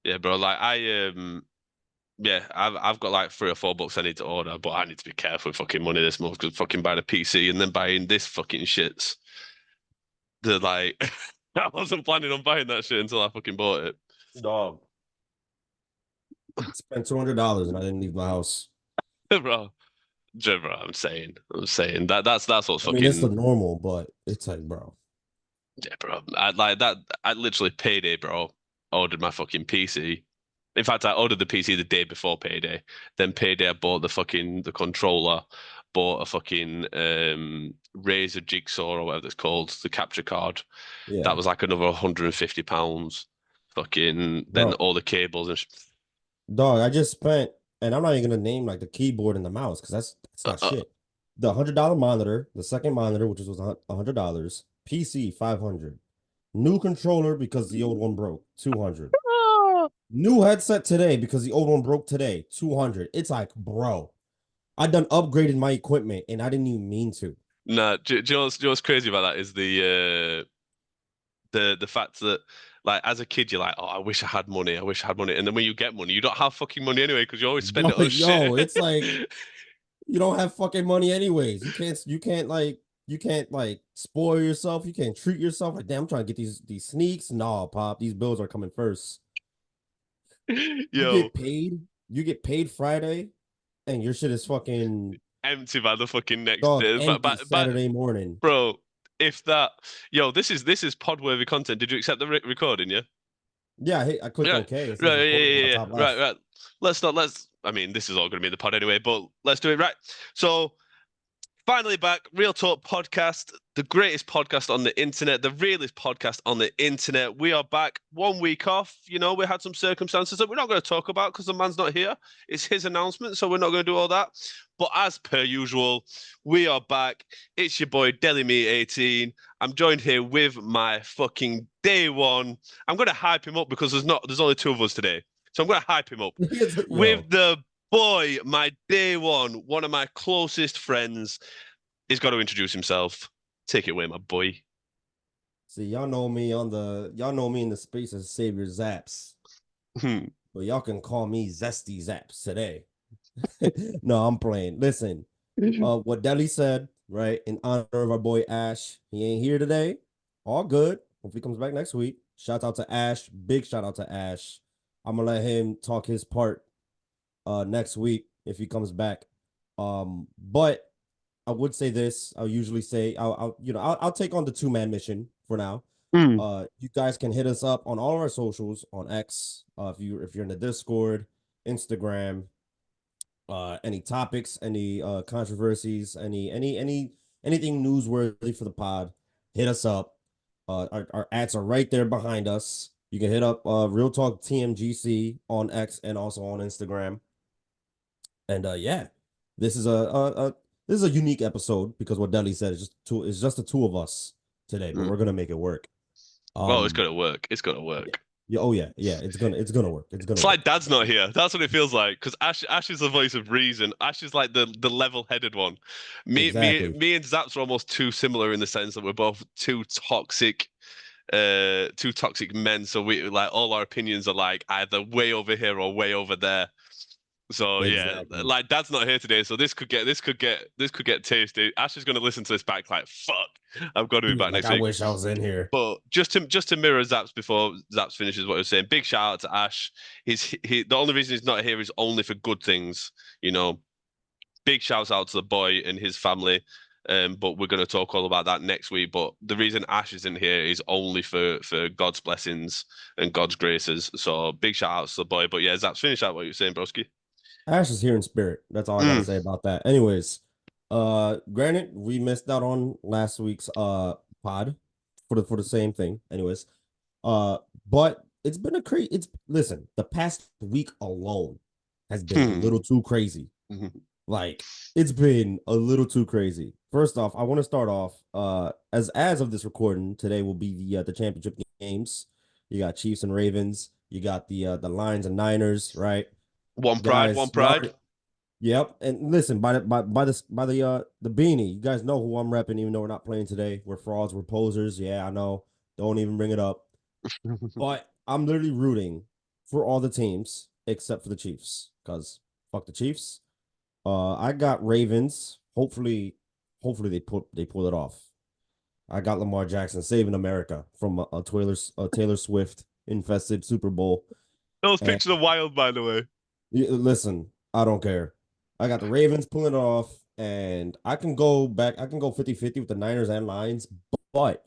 Yeah, bro. Like yeah, I've got like 3 or 4 books I need to order, but I need to be careful with fucking money this month because fucking buying a PC and then buying this fucking shits. The like, I wasn't planning on buying that shit until I fucking bought it. Dog. Spent $200 and I didn't leave my house. Bro, bro, I'm saying that's what's I mean, it's the fucking normal, but it's like, bro. yeah, bro. I like that. I literally payday, bro. Ordered my fucking PC. In fact, I ordered the PC the day before payday. Then payday, I bought the controller, bought a fucking Razer Jigsaw or whatever it's called, the capture card. That Yeah, was like another £150. Fucking then bro. all the cables and Dog, I just spent, and I'm not even gonna name like the keyboard and the mouse because that's uh, not uh, shit. The $100 monitor, the second monitor, which was $100, PC 500, new controller because the old one broke 200, new headset today because the old one broke today 200. It's like, bro, I done upgraded my equipment and I didn't even mean to. nah. Do you know what's crazy about that is the fact that like as a kid you're like, oh, I wish I had money, I wish I had money, and then when you get money, you don't have fucking money anyway because you always spend Bro, it on yo, shit. it's like you don't have fucking money anyways. You can't spoil yourself. You can't treat yourself like damn. I'm trying to get these sneaks. Nah, pop. These bills are coming first. You Yo, get paid. You get paid Friday, and your shit is fucking empty by the fucking next dog day. empty But Saturday morning. bro, if that, yo, this is pod worthy content. Did you accept the recording? Yeah. Yeah, I clicked Right, OK. It right, says yeah, recording on yeah, the yeah. top Right, left. right. Let's not. Let's. I mean, this is all going to be in the pod anyway, but let's do it right. So finally back, Real Talk Podcast, the greatest podcast on the internet, the realest podcast on the internet. We are back 1 week off. You know, we had some circumstances that we're not going to talk about because the man's not here. It's his announcement, so we're not going to do all that. But as per usual, we are back. It's your boy Deli Me 18. I'm joined here with my fucking day one. I'm going to hype him up because there's only 2 of us today. So I'm going to hype him up Yo, with the boy, my day one of my closest friends. He's got to introduce himself. Take it away, my boy. see, y'all know me in the space as SaviorZaps, Hmm. but y'all can call me Zesty Zaps today. No, I'm playing. Listen, what Deli said, right, in honor of our boy Ash. He ain't here today. All good. Hope he comes back next week. Shout out to Ash. Big shout out to Ash. I'm gonna let him talk his part next week if he comes back. But I would say this. I'll usually say I'll take on the two-man mission for now. Hmm. You guys can hit us up on all of our socials on X. If you're in the Discord, Instagram, any topics, any controversies, anything newsworthy for the pod, hit us up. Our ads are right there behind us. You can hit up Real Talk TMGC on X and also on Instagram. And yeah, this is a unique episode because what Deli said is just the two of us today, but Hmm. we're gonna make it work. Well, it's Um, gonna work. It's gonna yeah, work. yeah, oh yeah, it's gonna work. It's gonna It's like work. Dad's not here. That's what it feels like. Because Ash is the voice of reason. Ash is like the level-headed one. Exactly. Me and Zaps are almost too similar in the sense that we're both too toxic men. So we like all our opinions are like either way over here or way over there. So yeah, Exactly. like Dad's not here today, so this could get tasty. Ash is gonna listen to this back like fuck. I've got to be Yeah, back like next I week. wish I was in here. But just to mirror Zaps before Zaps finishes what he was saying, big shout out to Ash. The only reason he's not here is only for good things, you know. Big shouts out to the boy and his family. But we're going to talk all about that next week. But the reason Ash isn't here is only for God's blessings and God's graces. So big shout outs to the boy. But yeah, Zaps, finish out what you were saying, broski. Ash is here in spirit. That's all I gotta Mm. say about that. Anyways, granted, we missed out on last week's pod for the same thing. Anyways, uh, but it's been a crazy. It's listen, the past week alone has been a Hmm. little too crazy. Like it's been a little too crazy. First off, I want to start off as of this recording today will be the championship games. You got Chiefs and Ravens. You got the Lions and Niners, right? One pride, one Guys, you pride. already yep. And listen, by the beanie, you guys know who I'm repping, even though we're not playing today. We're frauds, we're posers. Yeah, I know. Don't even bring it up. But I'm literally rooting for all the teams except for the Chiefs, because fuck the Chiefs. I got Ravens. Hopefully they pull it off. I got Lamar Jackson saving America from a Taylor Swift infested Super Bowl. Those And pictures are wild, by the way. listen, I don't care. I got the Ravens pulling it off, and I can go back. I can go 50-50 with the Niners and Lions, but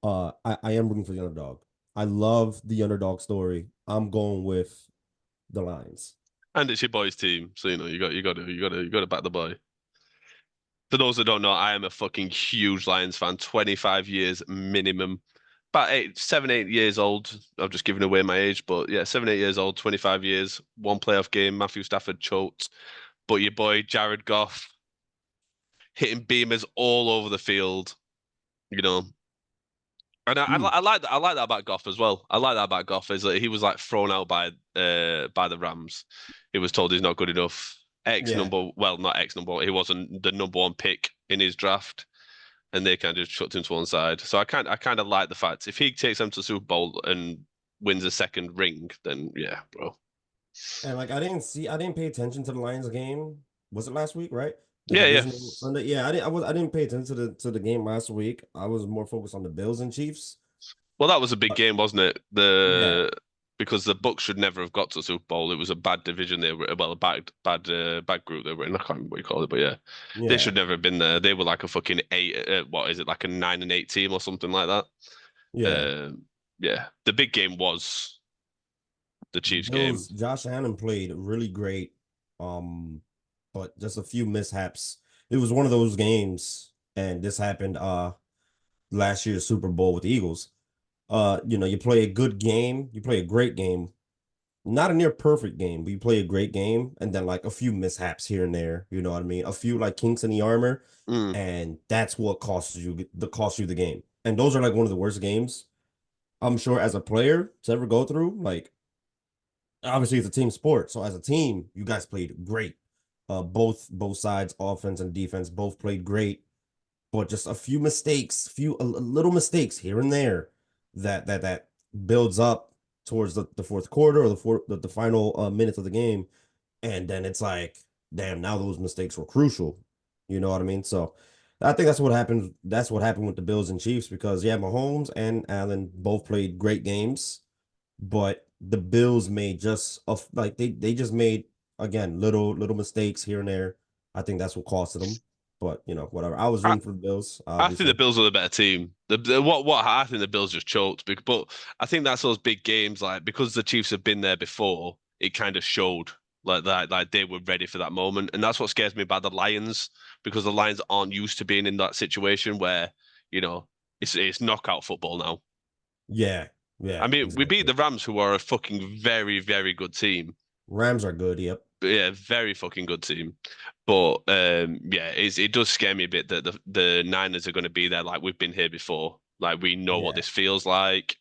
I am rooting for the underdog. I love the underdog story. I'm going with the Lions. And it's your boy's team, so you got to back the boy. For those that don't know, I am a fucking huge Lions fan. 25 years minimum. About 8 years old. I've just given away my age, but yeah, 7, 8 years old, 25 years. One playoff game. Matthew Stafford choked, but your boy Jared Goff hitting beamers all over the field. You know, and Mm, I like that about Goff as well. I like that about Goff is that he was like thrown out by the Rams. He was told he's not good enough. yeah. Not X number. He wasn't the number one pick in his draft, and they kind of just chucked him to one side. So I kind of like the fact if he takes them to the Super Bowl and wins a second ring, then yeah, bro. And like I didn't pay attention to the Lions game. Was it last week, right? The Yeah, yeah. divisional Sunday. Yeah, I didn't pay attention to the game last week. I was more focused on the Bills and Chiefs. Well, that was a big game, wasn't it? Yeah, The Because the Bucks should never have got to the Super Bowl. It was a bad division they were, well, a bad group they were in. I can't remember what you call it, but yeah, they yeah, should never have been there. They were like a fucking eight. What is it, like a 9-8 team or something like that? yeah. Yeah, the big game was the Chiefs game. Bills, Josh Allen played really great. But just a few mishaps. It was one of those games, and this happened last year's Super Bowl with the Eagles. You play a good game, you play a great game, not a near perfect game, but you play a great game, and then like a few mishaps here and there, you know what I mean? A few like kinks in the armor, Mm. and that's what costs you the game. And those are like one of the worst games I'm sure as a player to ever go through. Like obviously it's a team sport. So as a team, you guys played great. Both sides, offense and defense, both played great, but just a few mistakes, a little mistakes here and there that builds up towards the fourth quarter or the final minutes of the game, and then it's like, damn, now those mistakes were crucial. You know what I mean? So I think that's what happened. That's what happened with the Bills and Chiefs because yeah, Mahomes and Allen both played great games, but the Bills made just like they just made again little mistakes here and there. I think that's what costed them. But whatever. I was I, rooting for the Bills, I think the obviously. Bills are the better team. What I think the Bills just choked, but I think that's those big games like because the Chiefs have been there before. It kind of showed like that, like they were ready for that moment, and that's what scares me about the Lions because the Lions aren't used to being in that situation where you know it's knockout football now. Yeah, I yeah, mean, we beat exactly. the Rams, who are a fucking very good team. Rams are good. Yep. Yeah, very fucking good team. But yeah, it does scare me a bit that the Niners are going to be there like we've been here before. Like we know what Yeah. this feels like.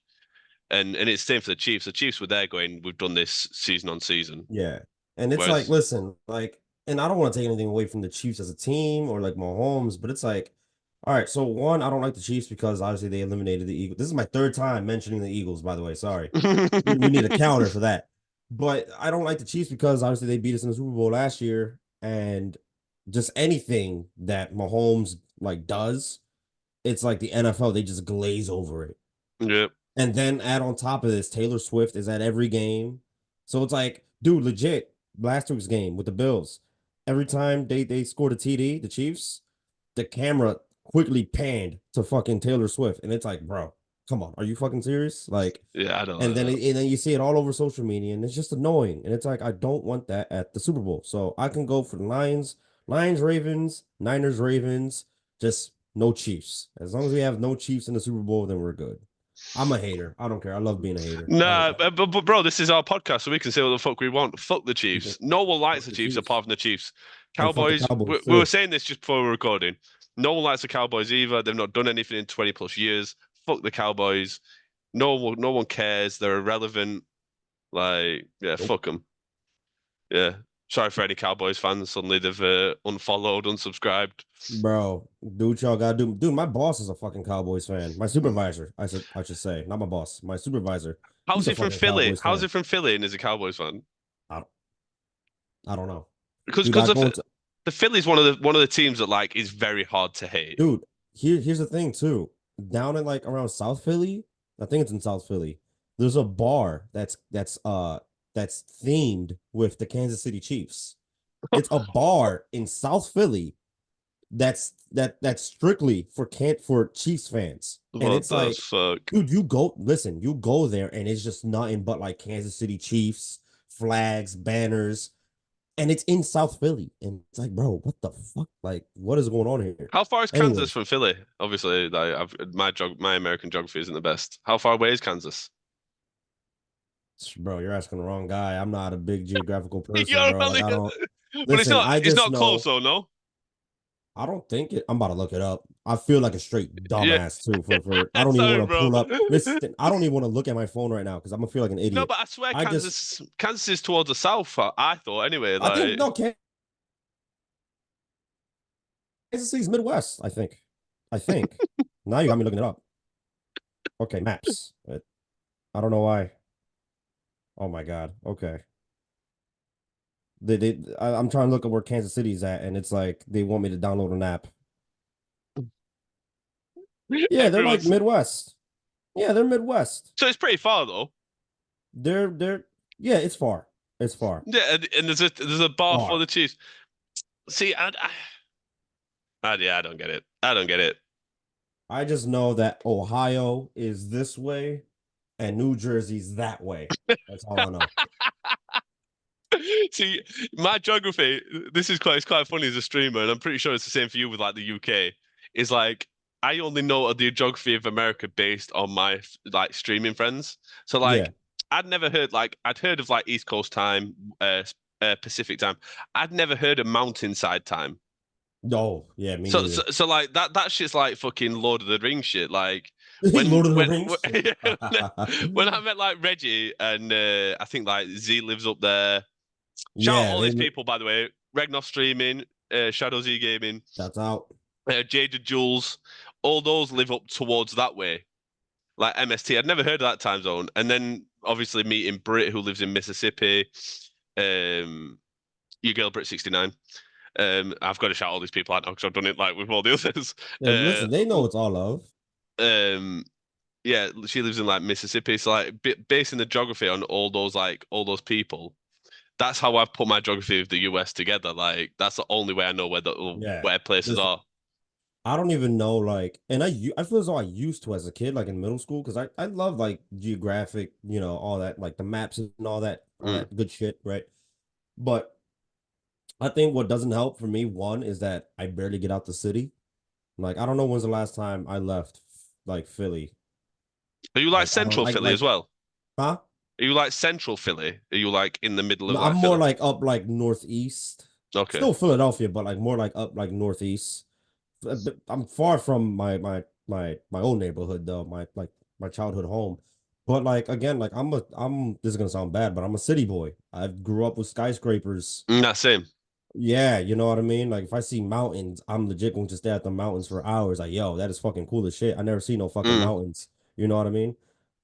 And it's the same for the Chiefs. The Chiefs were there going, we've done this season on season. Yeah. And it's like, Whereas, listen, like, and I don't want to take anything away from the Chiefs as a team or like Mahomes, but it's like, all right, so one, I don't like the Chiefs because obviously they eliminated the Eagles. This is my third time mentioning the Eagles, by the way. Sorry. We need a counter for that. But I don't like the Chiefs because obviously they beat us in the Super Bowl last year. And just anything that Mahomes like does, it's like the NFL, they just glaze over it. yeah, And then add on top of this, Taylor Swift is at every game. So it's like, dude, legit, last week's game with the Bills, every time they scored a TD, the Chiefs, the camera quickly panned to fucking Taylor Swift. And it's like, bro, come on, are you fucking serious? Like, yeah, I don't and like then that. and then you see it all over social media, and it's just annoying. And it's like, I don't want that at the Super Bowl. So I can go for the Lions, Ravens, Niners, Ravens, just no Chiefs. As long as we have no Chiefs in the Super Bowl, then we're good. I'm a hater. I don't care. I love being a hater. Nah, but bro, this is our podcast, so we can say what the fuck we want. Fuck the Chiefs. No one likes Fuck the the Chiefs Chiefs apart from the Chiefs. and fuck the Cowboys, Cowboys we were too. saying this just before we were recording. No one likes the Cowboys either. They've not done anything in 20 plus years. Fuck the Cowboys. No one cares. They're irrelevant. Like, yeah, Nope. fuck them. Yeah. Sorry for any Cowboys fans. Suddenly they've unfollowed, unsubscribed. Bro, do what y'all gotta do. Dude, my boss is a fucking Cowboys fan. My supervisor, I should say, not my boss, my supervisor. How's He's a he from fucking Philly? Cowboys How's fan. he from Philly and is a Cowboys fan? I don't, I don't know, Because dude. I go to the Philly's one of the teams that like is very hard to hate. dude. Here's the thing too. Down in like around South Philly, I think it's in South Philly. There's a bar that's themed with the Kansas City Chiefs. It's a bar in South Philly that's strictly for Chiefs fans. And What it's the like, fuck? dude, you go there and it's just nothing but like Kansas City Chiefs, flags, banners, and it's in South Philly. And it's like, bro, what the fuck? Like, what is going on here? How far is Kansas Anyways, from Philly? Obviously, like, my American geography isn't the best. How far away is Kansas? bro, you're asking the wrong guy. I'm not a big geographical person, You're bro. Like, only, I don't but it's listen, not I it's just not close know though, no? I don't think it. I'm about to look it up. I feel like a straight Yeah. dumbass too. For I don't even Sorry, want to bro. pull up. Listen, I don't even want to look at my phone right now because I'm gonna feel like an No, idiot. but I swear I just Kansas is towards the south. I thought anyway. I think Like, no Kansas City's Midwest. I think. Now you got me looking it up. Okay, maps. I don't know why. Oh my god. Okay. I'm trying to look at where Kansas City's at, and it's like they want me to download an app. Yeah, they're like everyone's Midwest. Yeah, they're Midwest. so it's pretty far though. They're yeah, it's far. It's far. Yeah, and there's a bar for Far. the Chiefs. See, yeah, I don't get it. I don't get it. I just know that Ohio is this way and New Jersey's that way. That's all I know. See, my geography, this is quite it's quite funny as a streamer, and I'm pretty sure it's the same for you with like the UK. Is like I only know the geography of America based on my like streaming friends. So Yeah. like I'd heard of like East Coast time, Pacific time. I'd never heard of Mountainside time. Oh, yeah, me So, so, neither. so like that shit's like fucking Lord of the Rings shit. Like Lord of the Rings shit. when I met like Reggie and I think like Z lives up there. Shout out Yeah, all they these people, by the way. Regnoff Streaming, Shadow Z Gaming, shouts out. Jaded Jules, all those live up towards that way. Like MST, I'd never heard of that time zone. And then obviously meeting Brit, who lives in Mississippi, um, your girl Brit 69. I've got to shout all these people out now because I've done it like with all the others. Yeah, Uh, listen, they know it's all love. um, yeah, she lives in like Mississippi. So like basing the geography on all those people, that's how I've put my geography of the US together. Like that's the only way I know Yeah. where places Listen, are. I don't even know like and I feel as though I used to as a kid, like in middle school, because I love like geographic, all that, like the maps and all Mm. that good shit, right? But I think what doesn't help for me, one, is that I barely get out the city. Like I don't know when's the last time I left like Philly. Are you like Like I don't Central Philly as well? huh? Are you like Central Philly? Are you like in the middle of No, I'm like more Philly? like up like northeast. Okay. Still Philadelphia, but like more like up like northeast. I'm far from my own neighborhood though, my childhood home. But like again, like I'm this is gonna sound bad, but I'm a city boy. I grew up with skyscrapers. That same. Yeah, you know what I mean? Like if I see mountains, I'm legit going to stare at the mountains for hours. Like, yo, that is fucking cool as shit. I never see no fucking Mm. mountains. You know what I mean?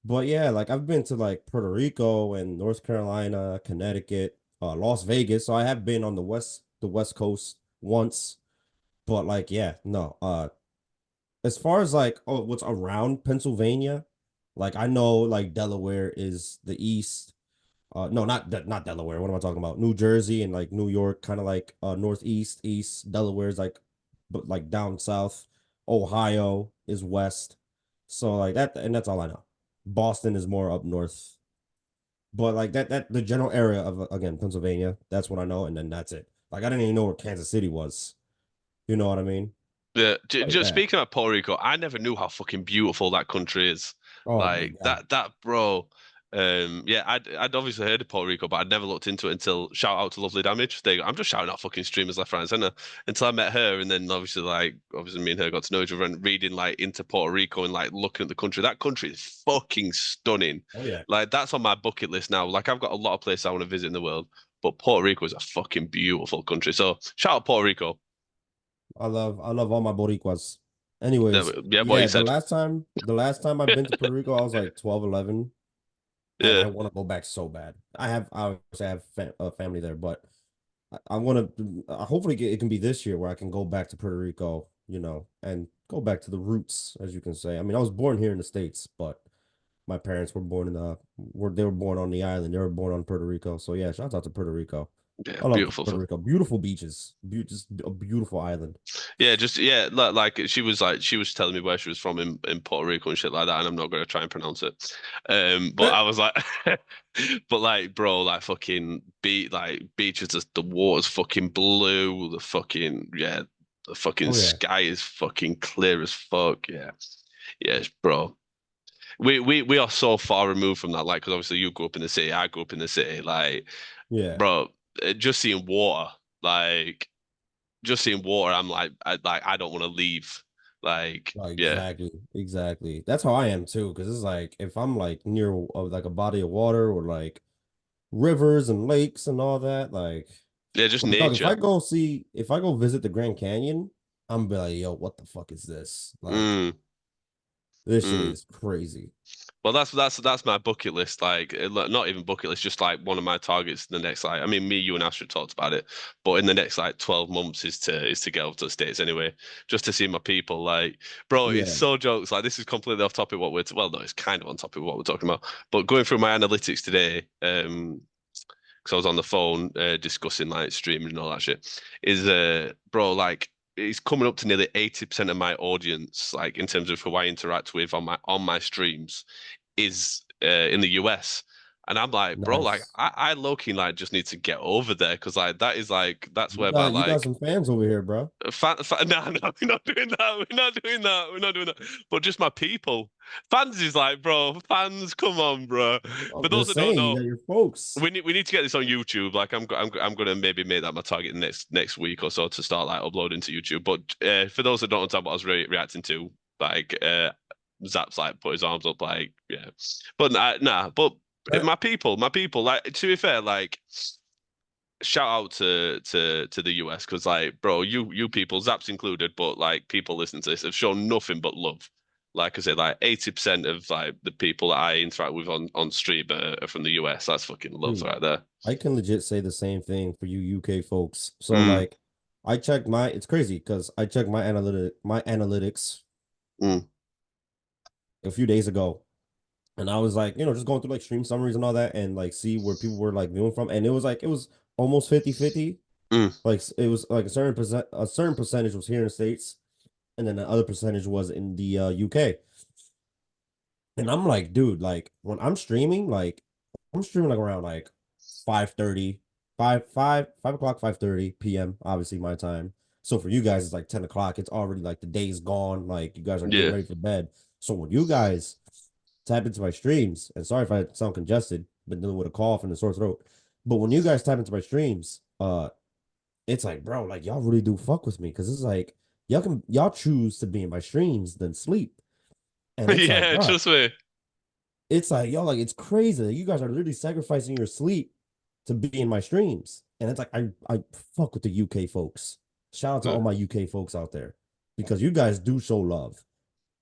But yeah, like I've been to like Puerto Rico and North Carolina, Connecticut, Las Vegas. So I have been on the West Coast once. But like, yeah, no. As far as like what's around Pennsylvania, like I know like Delaware is the east. No, not Delaware. What am I talking about? New Jersey and like New York, kind of like northeast, east. Delaware's like, but like down south. Ohio is west. So like that, and that's all I know. Boston is more up north. But like that the general area of again Pennsylvania, that's what I know, and then that's it. Like I didn't even know where Kansas City was. You know what I mean? Yeah, But just yeah. speaking of Puerto Rico, I never knew how fucking beautiful that country is. Oh my Like God. that, bro. Yeah, I'd obviously heard of Puerto Rico, but I'd never looked into it until shout out to Lovely Damage. I'm just shouting out fucking streamers left, right, and center until I met her, and then obviously me and her got to know each other and reading like into Puerto Rico and like looking at the country. That country is fucking stunning. Oh yeah. Like that's on my bucket list now. Like I've got a lot of places I want to visit in the world, but Puerto Rico is a fucking beautiful country. So shout out Puerto Rico. I love all my Boricuas. Anyways, Yeah, what yeah, you said. the last time I've been to Puerto Rico, I was like 12, 11. and Yeah. I want to go back so bad. I obviously have family there, but I want to. Hopefully, it can be this year where I can go back to Puerto Rico, and go back to the roots, as you can say. I mean, I was born here in the States, but my parents were born in they were born on the island. They were born on Puerto Rico. So yeah, shout out to Puerto Rico. Yeah, I love beautiful. Puerto Rico. Beautiful beaches. Just a beautiful island. Yeah, just yeah, like she was telling me where she was from in Puerto Rico and shit like that, and I'm not gonna try and pronounce it. But I was like, but like, bro, like fucking beaches, the water's fucking blue, the fucking yeah, the fucking Oh yeah, sky is fucking clear as fuck. Yeah, yes, bro. We are so far removed from that, like, because obviously you grew up in the city, I grew up in the city, like, yeah. bro, just seeing water, like just seeing water, I'm like I don't want to leave. Like, Like yeah, exactly, exactly. That's how I am too. Because it's like if I'm like near like a body of water or like rivers and lakes and all that, yeah, just like dog, nature. if I go visit the Grand Canyon, I'm be like, yo, what the fuck is this? Like Mm, this shit mm. is crazy. Well, that's my bucket list. Like, not even bucket list, just like one of my targets in the next like. I mean, me, you, and Astrid talked about it, but in the next like 12 months is to get over to the States anyway, just to see my people. Like, bro, it's Yeah, so jokes. Like, this is completely off topic. Well, no, it's kind of on topic of what we're talking about. But going through my analytics today, because I was on the phone discussing like streaming and all that shit, is bro, like it's coming up to nearly 80% of my audience, like in terms of who I interact with on my streams, is in the US. And I'm like, bro, like nice. I low key like just need to get over there because like that's You where my got like some fans over here, bro. no, we're not doing that. We're not doing that. We're not doing that. But just my people. Fans is like, bro, fans, come on, bro. For I'm those just that don't saying, you know, got your folks. we need to get this on YouTube. Like I'm gonna maybe make that my target next week or so to start like uploading to YouTube. But for those that don't understand what I was reacting to, like Zaps like put his arms up, like yeah. But nah. But my people. Like to be fair, like shout out to the US because like bro, you people, Zaps included, but like people listening to this have shown nothing but love. Like I said, like 80% of like the people that I interact with on stream are from the US. That's fucking love Dude, right there. I can legit say the same thing for you UK folks. So Mm, like I checked it's crazy because I checked my analytics mm, a few days ago. And I was like, just going through like stream summaries and all that and like see where people were like viewing from. And it was almost 50-50. mm. Like it was like a certain percentage was here in the States, and then the other percentage was in the UK. And I'm like, dude, like when I'm streaming like around like 5:30, 5 o'clock, 5:30 p.m. Obviously my time. So for you guys, it's like 10 o'clock. It's already like the day's gone. Like you guys are getting Yeah. ready for bed. So when you guys tap into my streams, and sorry if I sound congested, been dealing with a cough and a sore throat. But when you guys tap into my streams, it's like, bro, like y'all really do fuck with me. Cause it's like y'all choose to be in my streams than sleep. And it's like, Yeah, bro, trust me. it's like, y'all, like, it's crazy. You guys are literally sacrificing your sleep to be in my streams. And it's like, I fuck with the UK folks. Shout out to all my UK folks out there because you guys do show love.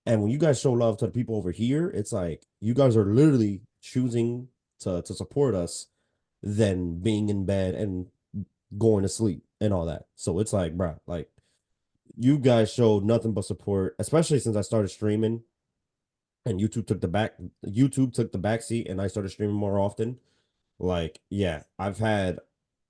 And when you guys show love to the people over here, it's like you guys are literally choosing to support us than being in bed and going to sleep and all that. So it's like, bro, like you guys showed nothing but support, especially since I started streaming and YouTube took the back seat and I started streaming more often. Like, yeah, it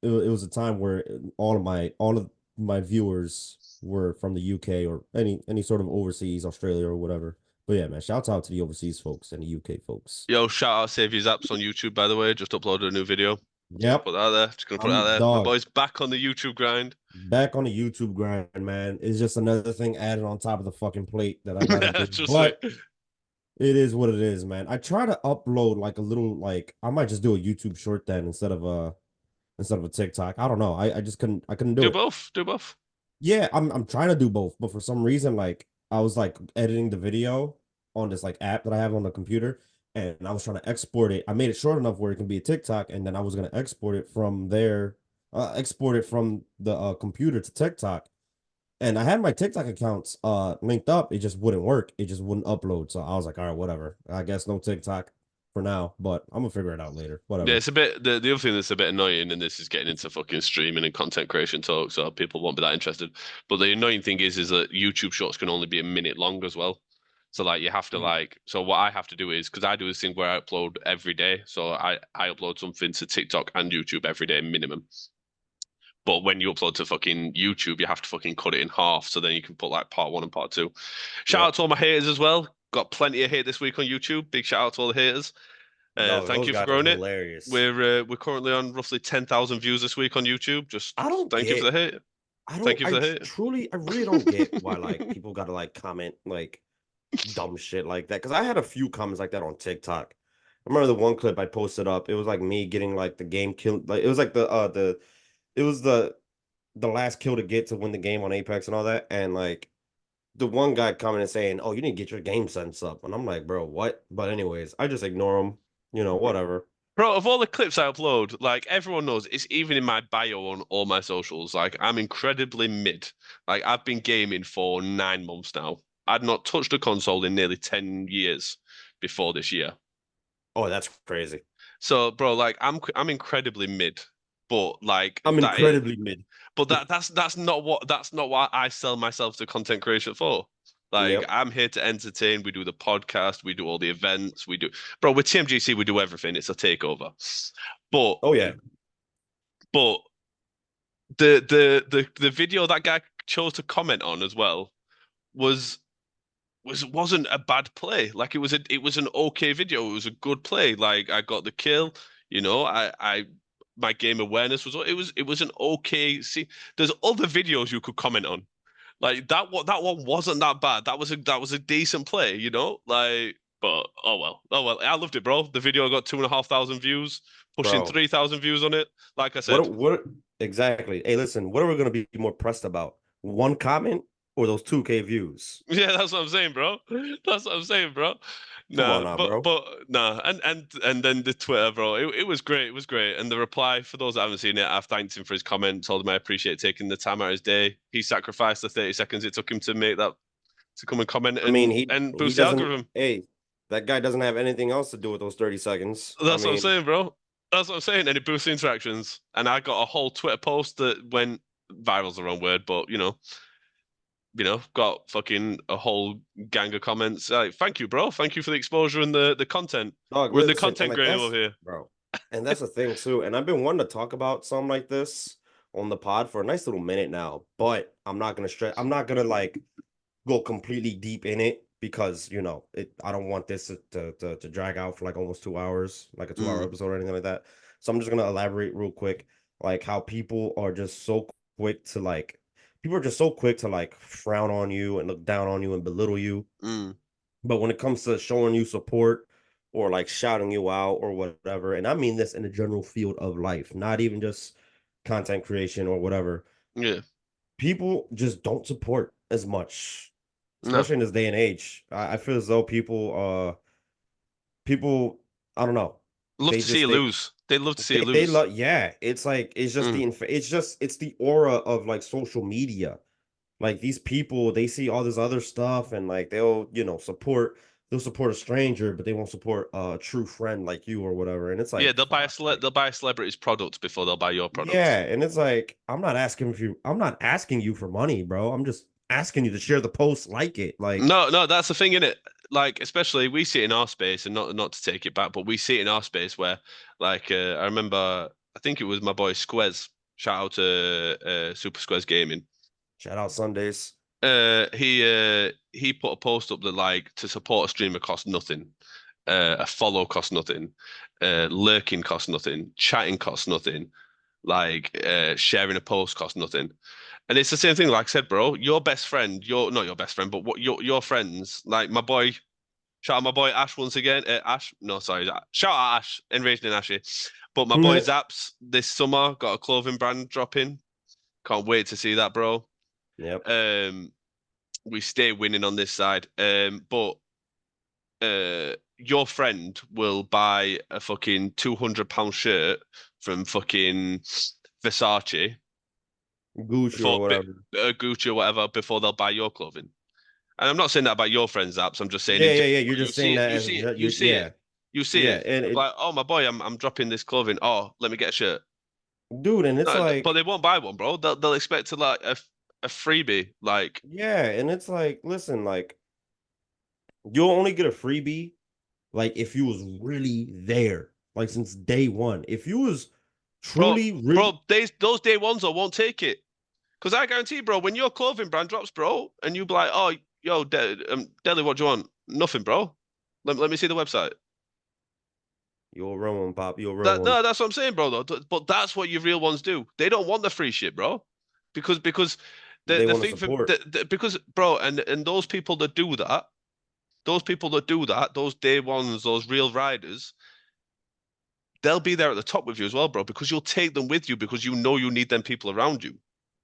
was a time where all of my viewers were from the UK or any sort of overseas, Australia or whatever. But yeah, man, shouts out to the overseas folks and the UK folks. Yo, shout out SaviorZaps on YouTube, by the way. Just uploaded a new video. Just gonna Yep, put that out there. Just gonna put it out I'm there. My dog. boy's back on the YouTube grind. Back on the YouTube grind, man. It's just another thing added on top of the fucking plate that I gotta do. Trust me. But it is what it is, man. I try to upload like a little I might just do a YouTube short then instead of a TikTok. I don't know. I just couldn't do Do it. both. Do both. Yeah, I'm trying to do both, but for some reason, like I was like editing the video on this like app that I have on the computer, and I was trying to export it. I made it short enough where it can be a TikTok, and then I was gonna export it from there, export it from the computer to TikTok. And I had my TikTok accounts linked up. It just wouldn't work. It just wouldn't upload. So I was like, all right, whatever. I guess no TikTok. for now, but I'm gonna figure it out later. Yeah, Whatever. it's a bit the other thing that's a bit annoying, and this is getting into fucking streaming and content creation talk, so people won't be that interested. But the annoying thing is that YouTube Shorts can only be a minute long as well. So like you have to Mm. like so what I have to do is because I do this thing where I upload every day, so I upload something to TikTok and YouTube every day minimum. But when you upload to fucking YouTube, you have to fucking cut it in half, so then you can put like part one and part two. Shout Yep. out to all my haters as well. Got plenty of hate this week on YouTube. Big shout out to all the haters. No, Thank those you for guys are growing it. hilarious. We're currently on roughly 10,000 views this week on YouTube. Just I don't thank you for the get. hate. I don't. Thank you for the hate. Truly, I really don't get why like people gotta like comment like dumb shit like that. Because I had a few comments like that on TikTok. I remember the one clip I posted up. It was like me getting like the game killed. Like it was like the it was the last kill to get to win the game on Apex and all that. And like the one guy commented saying, "Oh, you didn't get your game sense up," and I'm like, "Bro, what?" But anyways, I just ignore him. Whatever. Bro, of all the clips I upload, like everyone knows, it's even in my bio on all my socials. Like I'm incredibly mid. Like I've been gaming for 9 months now. I'd not touched a console in nearly 10 years before this year. Oh, that's crazy. So, bro, like I'm incredibly mid, but like I'm that is, incredibly mid. but that's not what I sell myself to content creation for. Like Yep. I'm here to entertain. We do the podcast, we do all the events, we do, bro, with TMGC we do everything. It's a takeover. But Oh yeah. but the video that guy chose to comment on as well was wasn't a bad play. Like it was an okay video. It was a good play. Like I got the kill. I my game awareness it was an okay. See, there's other videos you could comment on. Like that one wasn't that bad. That was a decent play. Like but oh well. I loved it, bro. The video got 2,500 views, pushing Bro. 3,000 views on it. Like I said, What exactly? Hey, listen, what are we gonna be more pressed about? One comment or those 2K views? yeah, that's what I'm saying, bro. That's what I'm saying, bro. Come on Nah, now, but bro. but nah, and then the Twitter, bro. It was great. It was great. And the reply for those that haven't seen it, I've thanked him for his comment, told him I appreciate taking the time out of his day. He sacrificed the 30 seconds it took him to make that to come and comment I mean, and he boost the doesn't. algorithm. Hey, that guy doesn't have anything else to do with those 30 seconds. I That's what I'm mean, saying, bro. That's what I'm saying. And it boosts the interactions. And I got a whole Twitter post that went viral's the wrong word, but got fucking a whole gang of comments. Like, thank you, bro. Thank you for the exposure and the content. dog, We're in the listen, and content like grade over that's here. bro, and that's the thing too. And I've been wanting to talk about something like this on the pod for a nice little minute now, but I'm not gonna stress. I'm not gonna like go completely deep in it because I don't want this to drag out for like almost 2 hours, like a 2 hour Mm, episode or anything like that. So I'm just gonna elaborate real quick, like how people are just so quick to like people are just so quick to like frown on you and look down on you and belittle you. mm. But when it comes to showing you support or like shouting you out or whatever, and I mean this in the general field of life, not even just content creation or whatever, Yeah. people just don't support as much, No. especially in this day and age. I feel as though people, I don't know, Love they to see just you lose. They love to see you they lose. love, yeah. It's like Mm. it's the aura of like social media. Like these people, they see all this other stuff and like they'll support a stranger, but they won't support a true friend like you or whatever. And it's Yeah, like, fuck, like, they'll buy a celebrity's products before they'll buy your yeah, products. and it's like I'm not asking you for money, bro. I'm just asking you to share the post, like it. Like, No, no, that's the thing, innit? Like, especially we see it in our space, and not to take it back, but we see it in our space where, like, I remember, I think it was my boy Squez. Shout out to Super Squez Gaming. shout out Sundays. He put a post up that like to support a streamer costs nothing, a follow costs nothing, lurking costs nothing, chatting costs nothing, like sharing a post costs nothing. And it's the same thing, like I said, bro. Your best friend, your not your best friend, but what your friends, like my boy, shout out my boy Ash once again. Ash, no, sorry, shout out Ash, ENRAGEDNANASHI. But my boy Zaps this summer got a clothing brand dropping. Can't wait to see that, bro. Yep. Um, we stay winning on this side. But your friend will buy a fucking £200 shirt from fucking Versace Gucci or before whatever. Gucci or whatever before they'll buy your clothing. And I'm not saying that about your friends' apps. I'm just saying Yeah, in yeah, general. yeah. You're You just see saying it. that You as see it. You you see it. yeah. You see Yeah, it, and like, oh my boy, I'm dropping this clothing. Oh, let me get a shirt. dude, and it's But like, they won't buy one, bro. They'll expect to like a freebie, like, yeah, and it's like, listen, like you'll only get a freebie like if you was really there, like since day one. If you was bro, truly really, those day ones I won't take it. Because I guarantee, bro, when your clothing brand drops, bro, and you be like, oh, yo, Deli, what do you want? Nothing, bro. Let me see the website. you're a real one, Pop. You're a real one. No, that's what I'm saying, bro. Though. But that's what your real ones do. They don't want the free shit, bro. Because They the want to thing for support. because bro, and those people that do that, those day ones, those real riders, they'll be there at the top with you as well, bro. Because you'll take them with you because you know you need them people around you.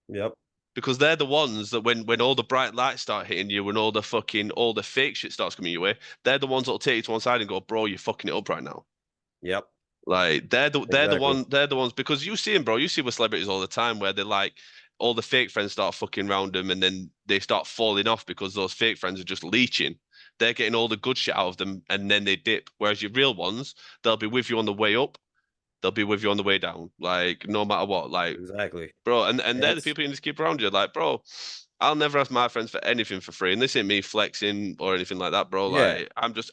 Yep, Because they're the ones that when all the bright lights start hitting you and all the fake shit starts coming your way, they're the ones that'll take you to one side and go, bro, you're fucking it up right now. yep, Like exactly. they're the ones because you see them, bro. You see with celebrities all the time where they like all the fake friends start fucking around them and then they start falling off because those fake friends are just leeching. They're getting all the good shit out of them and then they dip. Whereas your real ones, they'll be with you on the way up, they'll be with you on the way down. Like no matter what. Like Exactly. bro, and And they're the that's people you need to keep around you. Like, bro, I'll never ask my friends for anything for free, and this ain't me flexing or anything like that, bro. yeah. Like, No, I'm just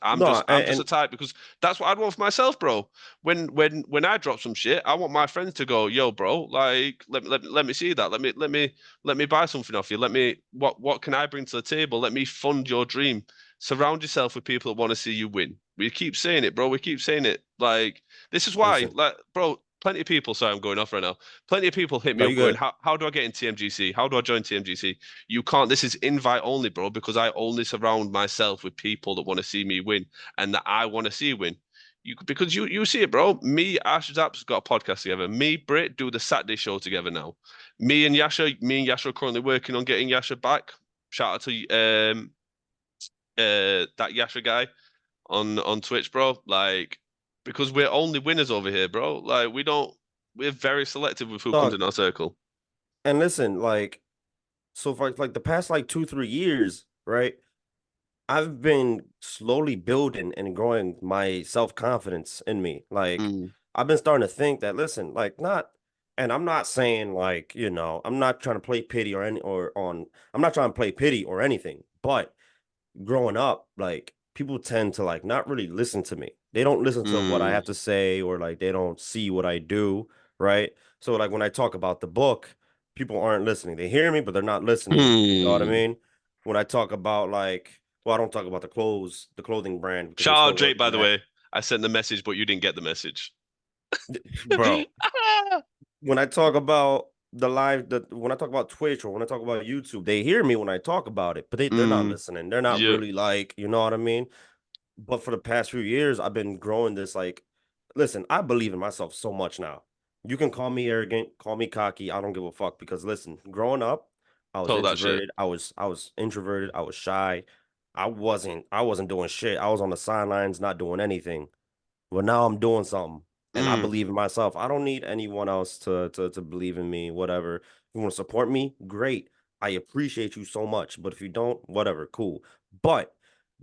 a and type because that's what I'd want for myself, bro. When I drop some shit, I want my friends to go, yo, bro, like, let me see that. Let me buy something off you. What can I bring to the table? Let me fund your dream. Surround yourself with people that want to see you win. We keep saying it, bro. We keep saying it. Like, this is why, listen. like, bro, plenty of people. Sorry, I'm going off right now. Plenty of people hit me No, you up going, good. how do I get in TMGC? How do I join TMGC? You can't. This is invite only, bro, because I only surround myself with people that want to see me win and that I want to see win. Because you see it, bro. Me, Ash Zaps got a podcast together. Me, Brit do the Saturday show together now. Me and Yasha are currently working on getting Yasha back. Shout out to that Yasha guy on Twitch, bro. Like because we're only winners over here, bro. Like we're very selective with who comes Dog, in our circle. and listen, like, so for like the past like 2, 3 years, right? I've been slowly building and growing my self-confidence in me. Like, Mm, I've been starting to think that, listen, like, not, and I'm not saying like, I'm not trying to play pity or any or on, I'm not trying to play pity or anything, but growing up, like people tend to like not really listen to me. They don't listen to what I mm, have to say or like they don't see what I do, right? So like when I talk about the book, people aren't listening. They hear me, but they're not listening. You know what I mm. mean? When I talk about like, well, I don't talk about the clothing brand because I'm Shout still out Drake, working by on the that. way. I sent the message, but you didn't get the message. Bro, when I talk about when I talk about Twitch or when I talk about YouTube, they hear me when I talk about it, but they're not Mm, listening. They're not yeah. really like, you know what I mean? But for the past few years, I've been growing this like, listen, I believe in myself so much now. You can call me arrogant, call me cocky. I don't give a fuck because listen, growing up, I was Told that shit. introverted. I was introverted. I was shy. I wasn't doing shit. I was on the sidelines, not doing anything. Well, now I'm doing something, and I Mm, believe in myself. I don't need anyone else to believe in me. Whatever. If you want to support me, great. I appreciate you so much. But if you don't, whatever, cool. But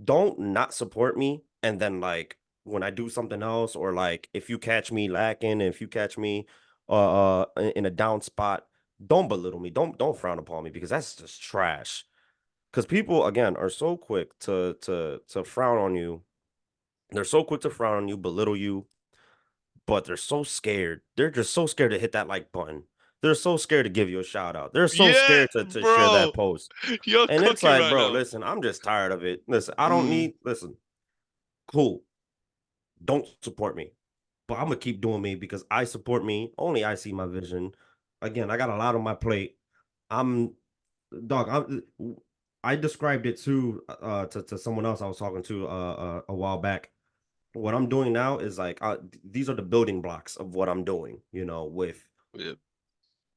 don't not support me, and then like when I do something else, or like if you catch me lacking, if you catch me in a down spot, don't belittle me. Don't frown upon me because that's just trash. Because people again are so quick to frown on you. They're so quick to frown on you, belittle you, but they're so scared. They're just so scared to hit that like button. They're so scared to give you a shout out. They're so yeah, scared to share bro. that post. You're And it's cooking like, right bro, now. listen, I'm just tired of it. Listen, I don't Mm, need, listen, cool. Don't support me. But I'm gonna keep doing me because I support me. Only I see my vision. Again, I got a lot on my plate. I'm dog. I described it to someone else I was talking to a while back. What I'm doing now is like these are the building blocks of what I'm doing. yeah.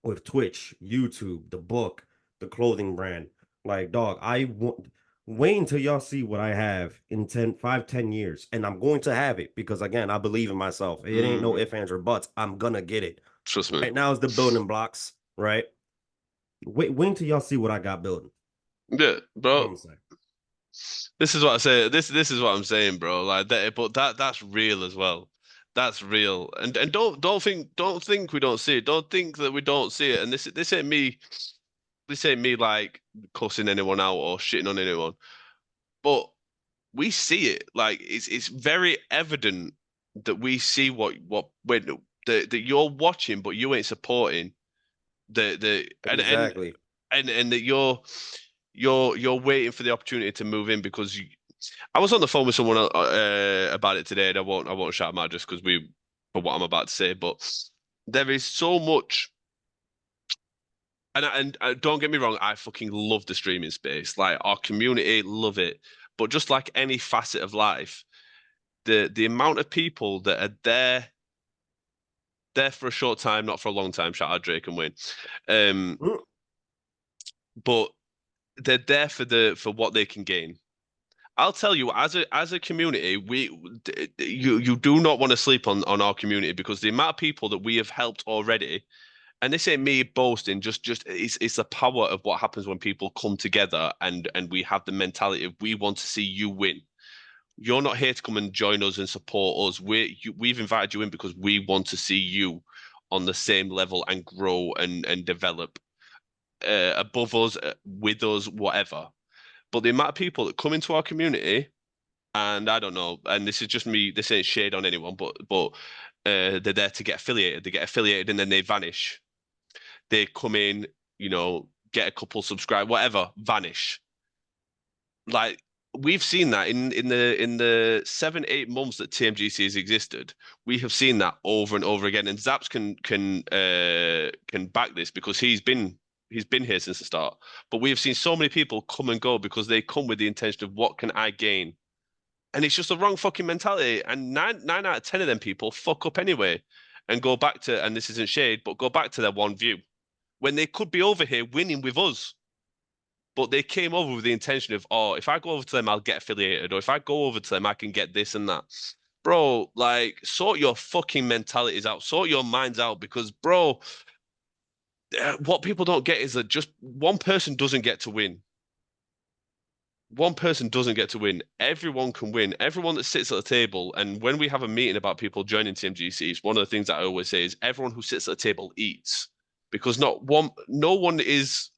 With Twitch, YouTube, the book, the clothing brand. Like, dog, I want wait until y'all see what I have in 10 years. And I'm going to have it because again, I believe in myself. It ain't no Mm, ifs, ands, or buts. I'm gonna get it. trust me. Right now is the building blocks, right? Wait until y'all see what I got building. Yeah, That's what bro. I'm saying. This is what I say. This is what I'm saying, bro. Like that, but that's real as well. That's real. And don't think we don't see it. Don't think that we don't see it. And this ain't me. This ain't me like cussing anyone out or shitting on anyone. But we see it. Like it's very evident that we see what when that you're watching, but you ain't supporting the Exactly. and that you're waiting for the opportunity to move in because I was on the phone with someone about it today, and I won't shout them out just because we for what I'm about to say, but there is so much. And don't get me wrong, I fucking love the streaming space. Like our community, love it. But just like any facet of life, the amount of people that are there for a short time, not for a long time. Shout out Drake and Wayne. Um, Mm. but they're there for what they can gain. I'll tell you, as a community, you do not want to sleep on our community because the amount of people that we have helped already, and this ain't me boasting, just it's the power of what happens when people come together and we have the mentality of we want to see you win. You're not here to come and join us and support us. We've invited you in because we want to see you on the same level and grow and develop above us, with us, whatever. But the amount of people that come into our community, and I don't know, and this is just me, this ain't shade on anyone, but they're there to get affiliated. They get affiliated and then they vanish. They come in, get a couple subscribe, whatever, vanish. Like we've seen that in the 7, 8 months that TMGC has existed, we have seen that over and over again. And Zaps can back this because he's been here since the start. But we have seen so many people come and go because they come with the intention of what can I gain? And it's just the wrong fucking mentality. And nine out of 10 of them people fuck up anyway and go back to, and this isn't shade, but go back to their one view when they could be over here winning with us. But they came over with the intention of, oh, if I go over to them, I'll get affiliated, or if I go over to them, I can get this and that. Bro, like, sort your fucking mentalities out, sort your minds out, because, bro, what people don't get is that just one person doesn't get to win. One person doesn't get to win. Everyone can win. Everyone that sits at the table, and when we have a meeting about people joining TMGCs, one of the things that I always say is everyone who sits at the table eats, because no one is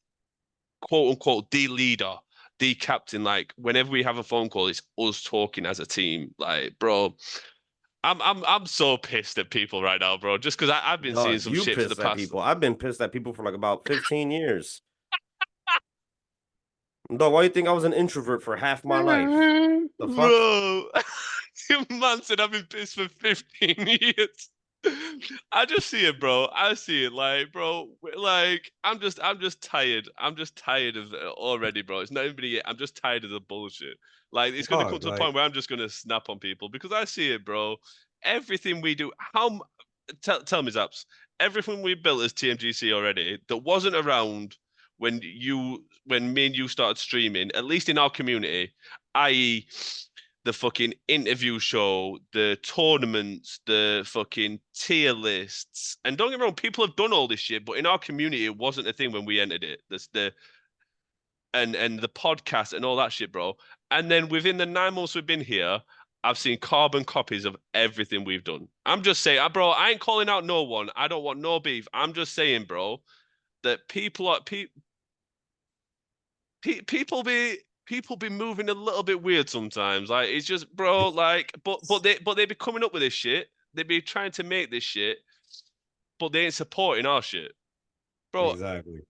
quote unquote the leader, the captain. Like whenever we have a phone call, it's us talking as a team. Like, bro, I'm so pissed at people right now, bro. Just because I've been seeing Dog, some you shit for the pissed at past. people. I've been pissed at people for like about 15 years. Dog, why do you think I was an introvert for half my life? The fuck? Bro, man said I've been pissed for 15 years. I just see it, bro. I see it, like, bro. Like, I'm just tired. I'm just tired of it already, bro. It's not even yet. I'm just tired of the bullshit. Like, it's gonna come Dog, to a like, point where I'm just gonna snap on people because I see it, bro. Everything we do, tell me, Zaps. Everything we built as TMGC already that wasn't around when me and you started streaming, at least in our community, i.e the fucking interview show, the tournaments, the fucking tier lists. And don't get me wrong, people have done all this shit, but in our community, it wasn't a thing when we entered it. That's the and the podcast and all that shit, bro. And then within the 9 months we've been here, I've seen carbon copies of everything we've done. I'm just saying, bro, I ain't calling out no one. I don't want no beef. I'm just saying, bro, that people be moving a little bit weird sometimes. Like it's just, bro, like, but they be coming up with this shit. They be trying to make this shit, but they ain't supporting our shit, bro. exactly.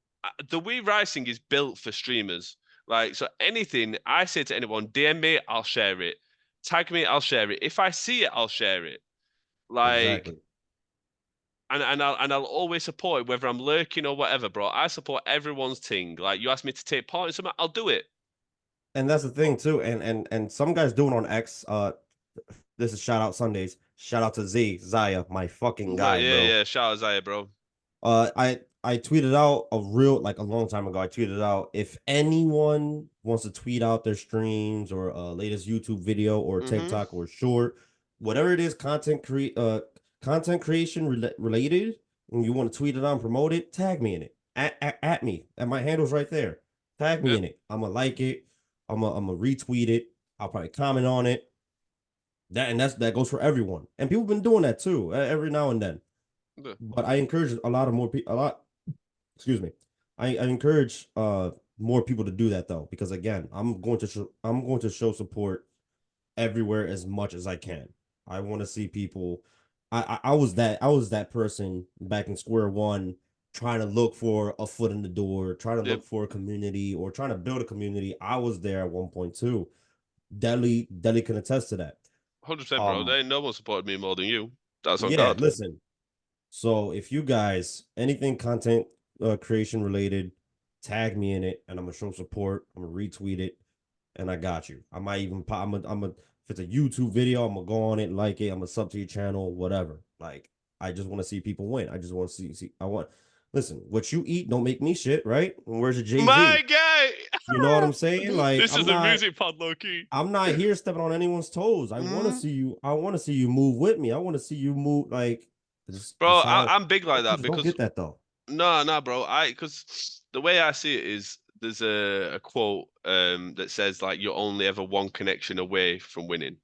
The We Rising is built for streamers. Like, so anything I say to anyone, DM me, I'll share it. Tag me, I'll share it. If I see it, I'll share it. Like, Exactly. and I'll always support it, whether I'm lurking or whatever, bro. I support everyone's thing. Like, you ask me to take part in something, I'll do it. And that's the thing too. And some guys do it on X. This is shout out Sundays. Shout out to Zaya, my fucking No, guy, yeah, bro. yeah. Shout out Zaya, bro. I tweeted out like a long time ago. I tweeted out if anyone wants to tweet out their streams or latest YouTube video or Mm-hmm. TikTok or short, whatever it is, content creation related, and you want to tweet it out and promote it, tag me in it. At me. And my handle's right there. Tag me Yep. in it. I'm gonna like it. I'm a retweet it. I'll probably comment on it. That goes for everyone, and people been doing that too, every now and then. Yeah. But I encourage a lot of more people. A lot, excuse me. I encourage more people to do that though, because again, I'm going to show support everywhere as much as I can. I want to see people. I was that person back in square one, trying to look for a foot in the door, trying to Yeah, look for a community or trying to build a community. I was there at 1.2. Deli can attest to that. 100%, bro. Um, There ain't no one supported me more than you. That's on yeah, God. listen. So if you guys anything content creation related, tag me in it, and I'm gonna show support. I'm gonna retweet it, and I got you. I might even pop. If it's a YouTube video, I'm gonna go on it, like it. I'm gonna sub to your channel, whatever. Like I just want to see people win. I just want to see. I want. Listen, what you eat don't make me shit, right? Where's your Jay My Z? guy! You know what I'm saying? Like This is a music pod, low key. I'm not here stepping on anyone's toes. I want to Mm. see you. I want to see you move with me. I want to see you move. Like Bro, this how I'm big like people that just don't because get that though. no, bro. Because the way I see it is there's a quote that says like you're only ever one connection away from winning.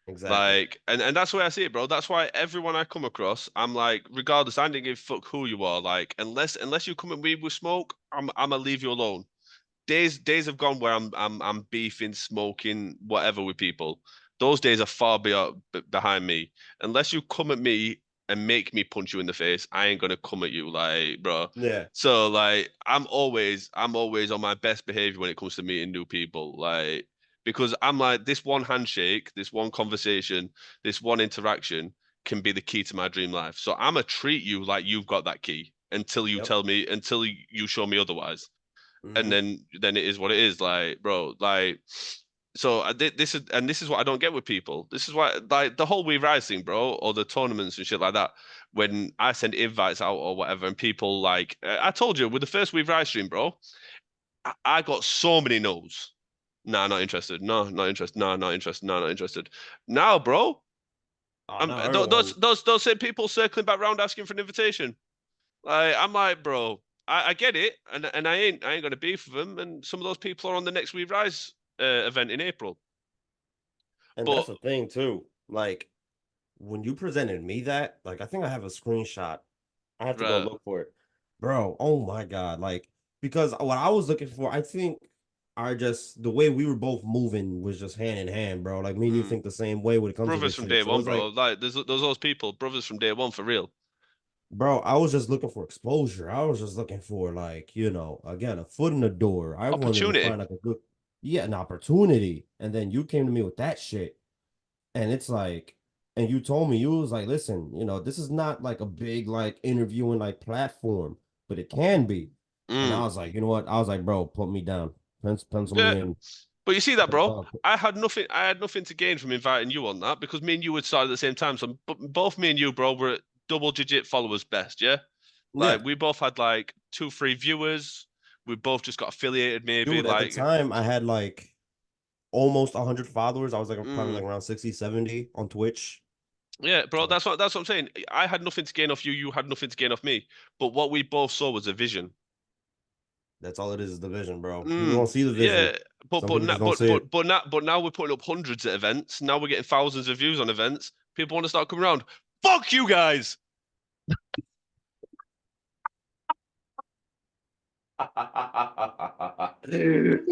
Exactly. Like, and that's the way I see it, bro. That's why everyone I come across, I'm like, regardless, I don't give a fuck who you are. Like, unless you come at me with smoke, I'm gonna leave you alone. Days have gone where I'm beefing, smoking, whatever with people. Those days are far behind me. Unless you come at me and make me punch you in the face, I ain't gonna come at you, like, bro. Yeah. So like I'm always on my best behavior when it comes to meeting new people. Like because I'm like this one handshake, this one conversation, this one interaction can be the key to my dream life. So I'm gonna treat you like you've got that key Yep. until you show me otherwise, and Mm-hmm. then it is what it is, like bro, like so this is what I don't get with people. This is why like the whole We Rise thing, bro, or the tournaments and shit like that. When I send invites out or whatever, and people like I told you with the first We Rise stream, bro, I got so many no's. Nah, not interested. No, not interested. No, not interested. No, not interested. Now, bro, Oh, now those everyone. those those same people circling back round asking for an invitation. I'm like, bro, I get it, and I ain't gonna beef with them. And some of those people are on the next We Rise event in April. And But that's the thing too. Like when you presented me that, like I think I have a screenshot. I have to go uh, look for it. Bro, oh my God. Like because what I was looking for, I think I just the way we were both moving was just hand in hand, bro. Like me and you mm, think the same way when it comes to brothers this from shit. day So one, it's bro. like, Like there's those people, brothers from day one for real. bro, I was just looking for exposure. I was just looking for like, again, a foot in the door. I wanted to Opportunity. find like a good, yeah, an opportunity. And then you came to me with that shit. And it's like, and you told me, you was like, listen, this is not like a big like interviewing like platform, but it can be. And I Mm. was like, you know what? I was like, bro, put me down. Pencil Yeah. me in. But you see that, Put bro? down. I had nothing to gain from inviting you on that because me and you would start at the same time. So both me and you, bro, were at double digit followers best, yeah? Yeah. Like we both had like 2, 3 viewers. We both just got affiliated, maybe Dude, at the like time I had like almost 100 followers. I was like probably mm, like around 60, 70 on Twitch. yeah, bro, So that's what I'm saying. I had nothing to gain off you, you had nothing to gain off me. But what we both saw was a vision. that's all it is the vision, bro. People don't Mm, see the vision. yeah, but Some but people now just don't see it. now we're putting up hundreds at events. Now we're getting thousands of views on events. People want to start coming around. Fuck you guys.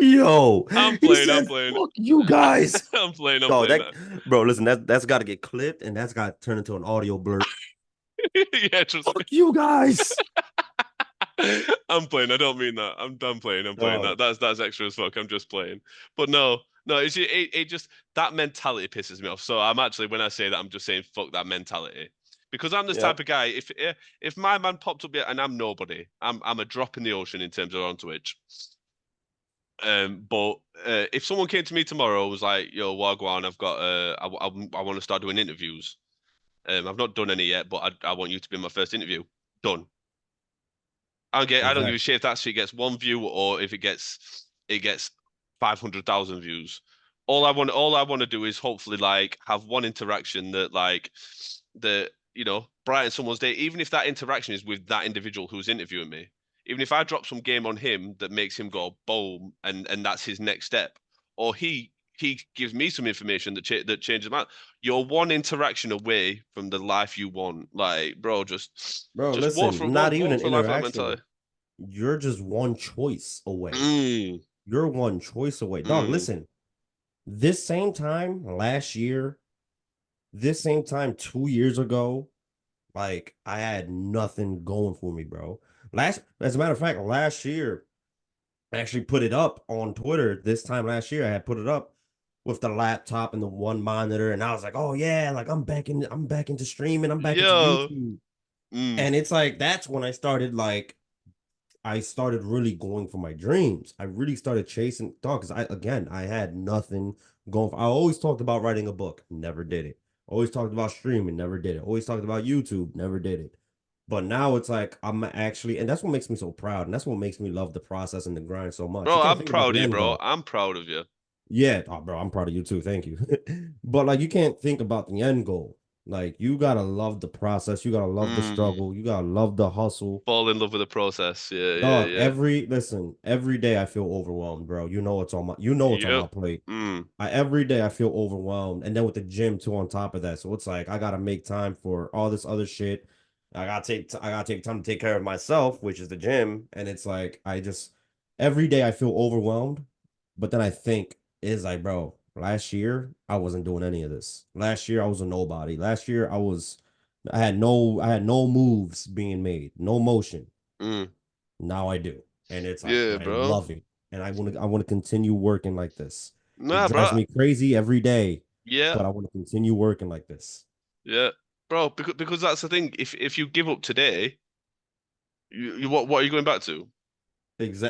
Yo, I'm he playing. I'm said, playing. fuck you guys. I'm playing. I'm Oh, playing that that. bro, listen, that's got to get clipped and that's got to turn into an audio blur. Yeah, trust me. Fuck you guys. I'm playing. I don't mean that. I'm done playing. I'm playing Dog. that. That's extra as fuck. I'm just playing. But no, no. It just that mentality pisses me off. So I'm actually when I say that I'm just saying fuck that mentality because I'm this type Yep. of guy. If my man popped up here and I'm nobody, I'm a drop in the ocean in terms of on Twitch. But if someone came to me tomorrow and was like, "Yo, Wagwan, I've got I want to start doing interviews. I've not done any yet, but I want you to be my first interview." Done. I don't give a Exactly. shit if that shit gets one view or if it gets 500,000 views. All I want to do is hopefully like have one interaction that like the brighten someone's day, even if that interaction is with that individual who's interviewing me. even if I drop some game on him that makes him go boom, and that's his next step, or he gives me some information that changes my. You're one interaction away from the life you want. Like, bro, Bro, just walk listen, for not even walk an for life with that interaction. mentality. You're just one choice away. Mm, You're one choice away. Dog, mm. listen. This same time last year, this same time 2 years ago, like I had nothing going for me, bro. As a matter of fact, last year I actually put it up on Twitter. This time last year, I had put it up with the laptop and the one monitor, and I was like, "Oh yeah, like I'm back into streaming. I'm back into Yo. YouTube." Mm. And it's like that's when I started really going for my dreams. I really started chasing thought because I had nothing going for. I always talked about writing a book, never did it. Always talked about streaming, never did it. Always talked about YouTube, never did it. But now it's like I'm actually, and that's what makes me so proud, and that's what makes me love the process and the grind so much. You Bro, can't I'm think about proud the of you, end bro. goal. I'm proud of you. Yeah, oh, bro, I'm proud of you too. Thank you. But like, you can't think about the end goal. Like, you gotta love the process. You gotta love the Mm. struggle. You gotta love the hustle. Fall in love with the process. Yeah, yeah, Dog, yeah. every day I feel overwhelmed, bro. You know it's on Yep. my plate. Mm. Every day I feel overwhelmed, and then with the gym too on top of that. So it's like I gotta make time for all this other shit. I gotta take time to take care of myself, which is the gym. And it's like every day I feel overwhelmed, but then I think is like, bro, last year I wasn't doing any of this. Last year I was a nobody. Last year I had no moves being made, no motion. Mm. Now I do. And it's like Yeah, I bro. love it. And I want to continue working like this. It Nah, drives bro. me crazy every day, Yeah, but I want to continue working like this. yeah, bro. Because that's the thing. If you give up today, you what are you going back to?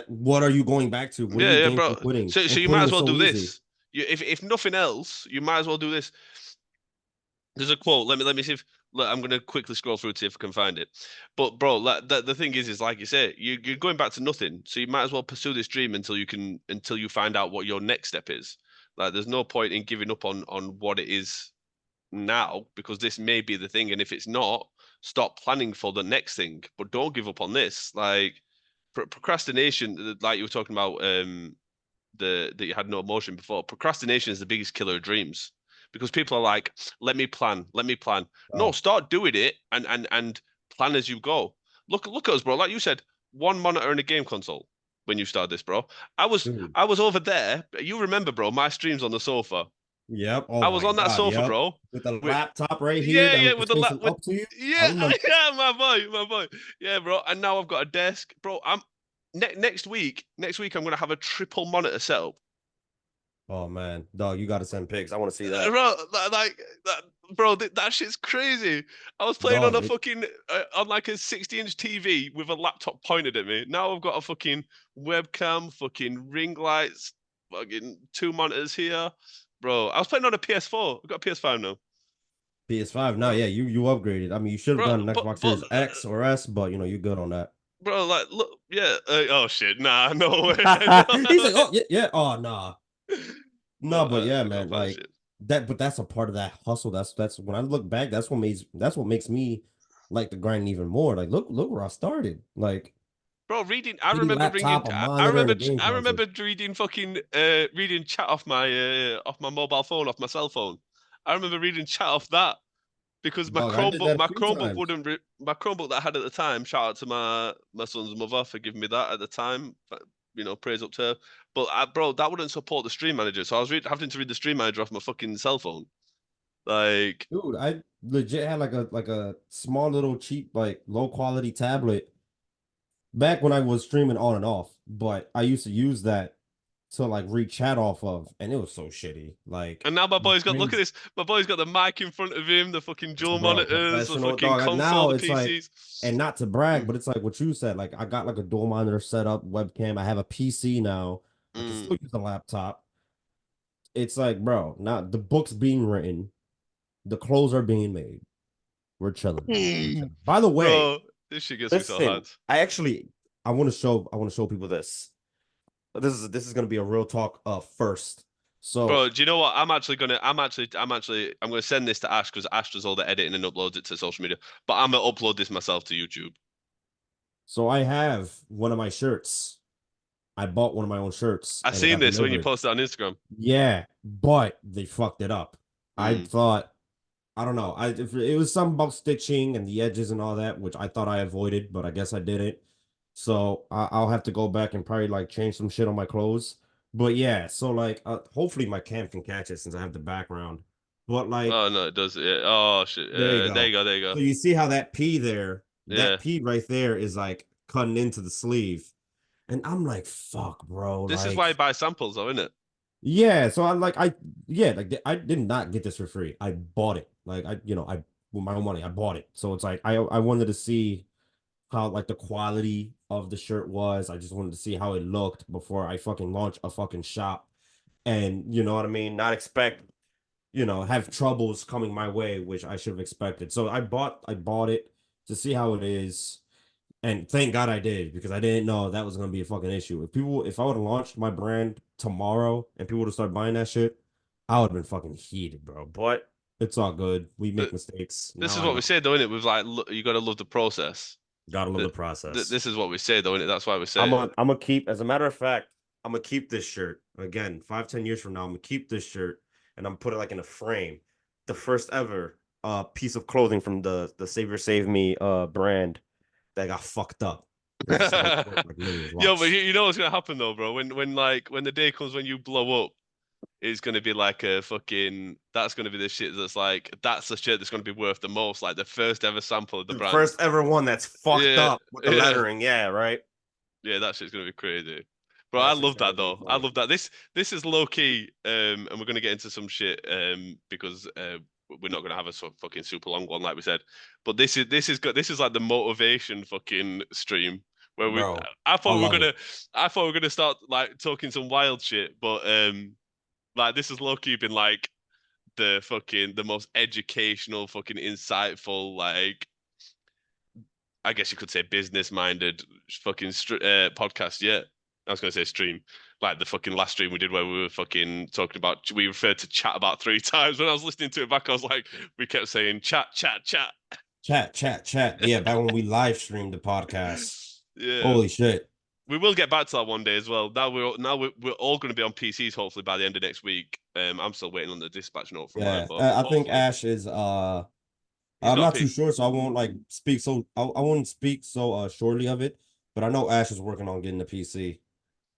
What are you going back to? What do Yeah, you yeah, gain from bro. quitting? So And you might quitting as is well so do easy. this. If nothing else, you might as well do this. There's a quote. Let me see if look, I'm gonna quickly scroll through to see if I can find it. But bro, like the thing is like you say, you're going back to nothing. So you might as well pursue this dream until you find out what your next step is. Like there's no point in giving up on what it is now because this may be the thing, and if it's not, stop planning for the next thing. But don't give up on this. Like procrastination, like you were talking about, that you had no emotion before. Procrastination is the biggest killer of dreams because people are like, let me plan. No, Oh, start doing it and plan as you go. Look at us, bro. Like you said, one monitor and a game console when you started this, bro. dude. I was over there. You remember, bro, my streams on the sofa. Yep. Oh I was my on that God. sofa, Yep. bro. With the With laptop right here yeah, that yeah, was with the facing with up to you. I yeah, remember. yeah, my boy, yeah, bro. And now I've got a desk, bro. I'm next week I'm gonna have a triple monitor setup. Oh man, dog, you got to send pics. I want to see that. Bro, like that, bro, that shit's crazy. I was playing on Dog, a fucking on like a 60-inch TV with a laptop pointed at me. Now I've got a fucking webcam, fucking ring lights, fucking two monitors here, bro. I was playing on a PS4. I've got a PS5 now, PS5. Now, yeah, you upgraded. I mean, you should have bro. done an Xbox Series X or S, but you're good on that. Bro, like, look, yeah. Oh shit, nah, no way, He's no like, oh yeah, yeah. Oh nah. way. No, but yeah, I can't man, find like shit. but that's a part of that hustle. That's when I look back, that's what makes me like the grind even more. Like, look where I started. Like, Bro, reading. I shitty remember ringing. laptop, a monitor, and a game I console. remember reading fucking reading chat off my mobile phone, off my cell phone. I remember reading chat off that because Dog, I did that a My few Chromebook times. wouldn't. My Chromebook that I had at the time. Shout out to my son's mother for giving me that at the time. Praise up to her. But bro, that wouldn't support the Stream Manager, so I was having to read the Stream Manager off my fucking cell phone. Like, Dude, I legit had like a small little cheap, like low quality tablet back when I was streaming on and off, but I used to use that to like read chat off of, and it was so shitty. Like and now my the boy's got. Look at frames, this. My boy's got the mic in front of him, the fucking dual bro, monitors, the professional fucking dog. console, Now the it's like, PCs. and not to brag, but it's like what you said. Like I got like a dual monitor setup, webcam. I have a PC now. I can Mm. still use a laptop. It's like, bro, now the book's being written, the clothes are being made. We're chilling. We're Mm. chilling. By the way, Bro, this shit gets me so listen, hard. I want to show people this. This is gonna be a real talk first. So Bro, do you know what? I'm gonna send this to Ash because Ash does all the editing and uploads it to social media. But I'm gonna upload this myself to YouTube. So I have one of my shirts. I bought one of my own shirts I and it seen got this when you delivered. posted on Instagram. Yeah, but they fucked it up. I Mm. thought, I don't know. It was something about stitching and the edges and all that, which I thought I avoided, but I guess I didn't. So I'll have to go back and probably like change some shit on my clothes. But yeah, so like hopefully my cam can catch it since I have the background. But like Oh no, it does. Yeah. Oh shit. there you There you go. go. There you go. So you see how that P there, Yeah. that P right there is like cutting into the sleeve. And I'm like, fuck, bro. This is why you Like, buy samples, though, isn't it? yeah. So I'm like, yeah, like I did not get this for free. I bought it. Like I with my own money, I bought it. So it's like I wanted to see how like the quality of the shirt was. I just wanted to see how it looked before I fucking launch a fucking shop. And you know what I mean? Not expect, have troubles coming my way, which I should have expected. So I bought it to see how it is. And thank God I did because I didn't know that was gonna be a fucking issue. If I would have launched my brand tomorrow and people would have started buying that shit, I would have been fucking heated, bro. But it's all good. We make Th- mistakes. This Now is I what we know. say, though, innit? With like, you got to love the process. Gotta love Th the process. This is what we say, though, innit? That's why we I'm say it. gonna I'm gonna keep, as a matter of fact, I'm gonna keep this shirt. Again, 5, 10 years from now, I'm gonna keep this shirt and I'm gonna put it like in a frame. The first ever piece of clothing from the Savior Save Me brand that got fucked up. It's like worth like millions. Yo, but Watch. you know what's gonna happen though, bro? When the day comes when you blow up, it's gonna be like a fucking. That's gonna be the shit that's like that's the shit that's gonna be worth the most, like the first ever sample of the The brand. first ever one that's fucked Yeah, up with the yeah. lettering. Yeah, right. Yeah, that shit's gonna be crazy. Bro, I That shit's love gonna that be though. I funny. love that. This is low key, and we're gonna get into some shit, because we're not gonna have a fucking super long one like we said. But this is like the motivation fucking stream where we. Bro, I I thought we were love it. gonna, I thought we were gonna start like talking some wild shit, but like this is low key been like the most educational, fucking insightful, like I guess you could say business minded fucking podcast. Yeah, I was gonna say stream, like the fucking last stream we did where we were fucking talking about. We referred to chat about 3 times. When I was listening to it back, I was like, we kept saying chat, chat, chat. Chat, chat, chat. Yeah, back when we live streamed the podcast. Yeah, Holy shit. we will get back to that one day as well. We're all going to be on PCs hopefully by the end of next week. I'm still waiting on the dispatch note from mine, Yeah. but I think hopefully Ash is he's I'm got not a too P. sure, so I won't like speak so I won't speak so shortly of it, but I know Ash is working on getting the PC.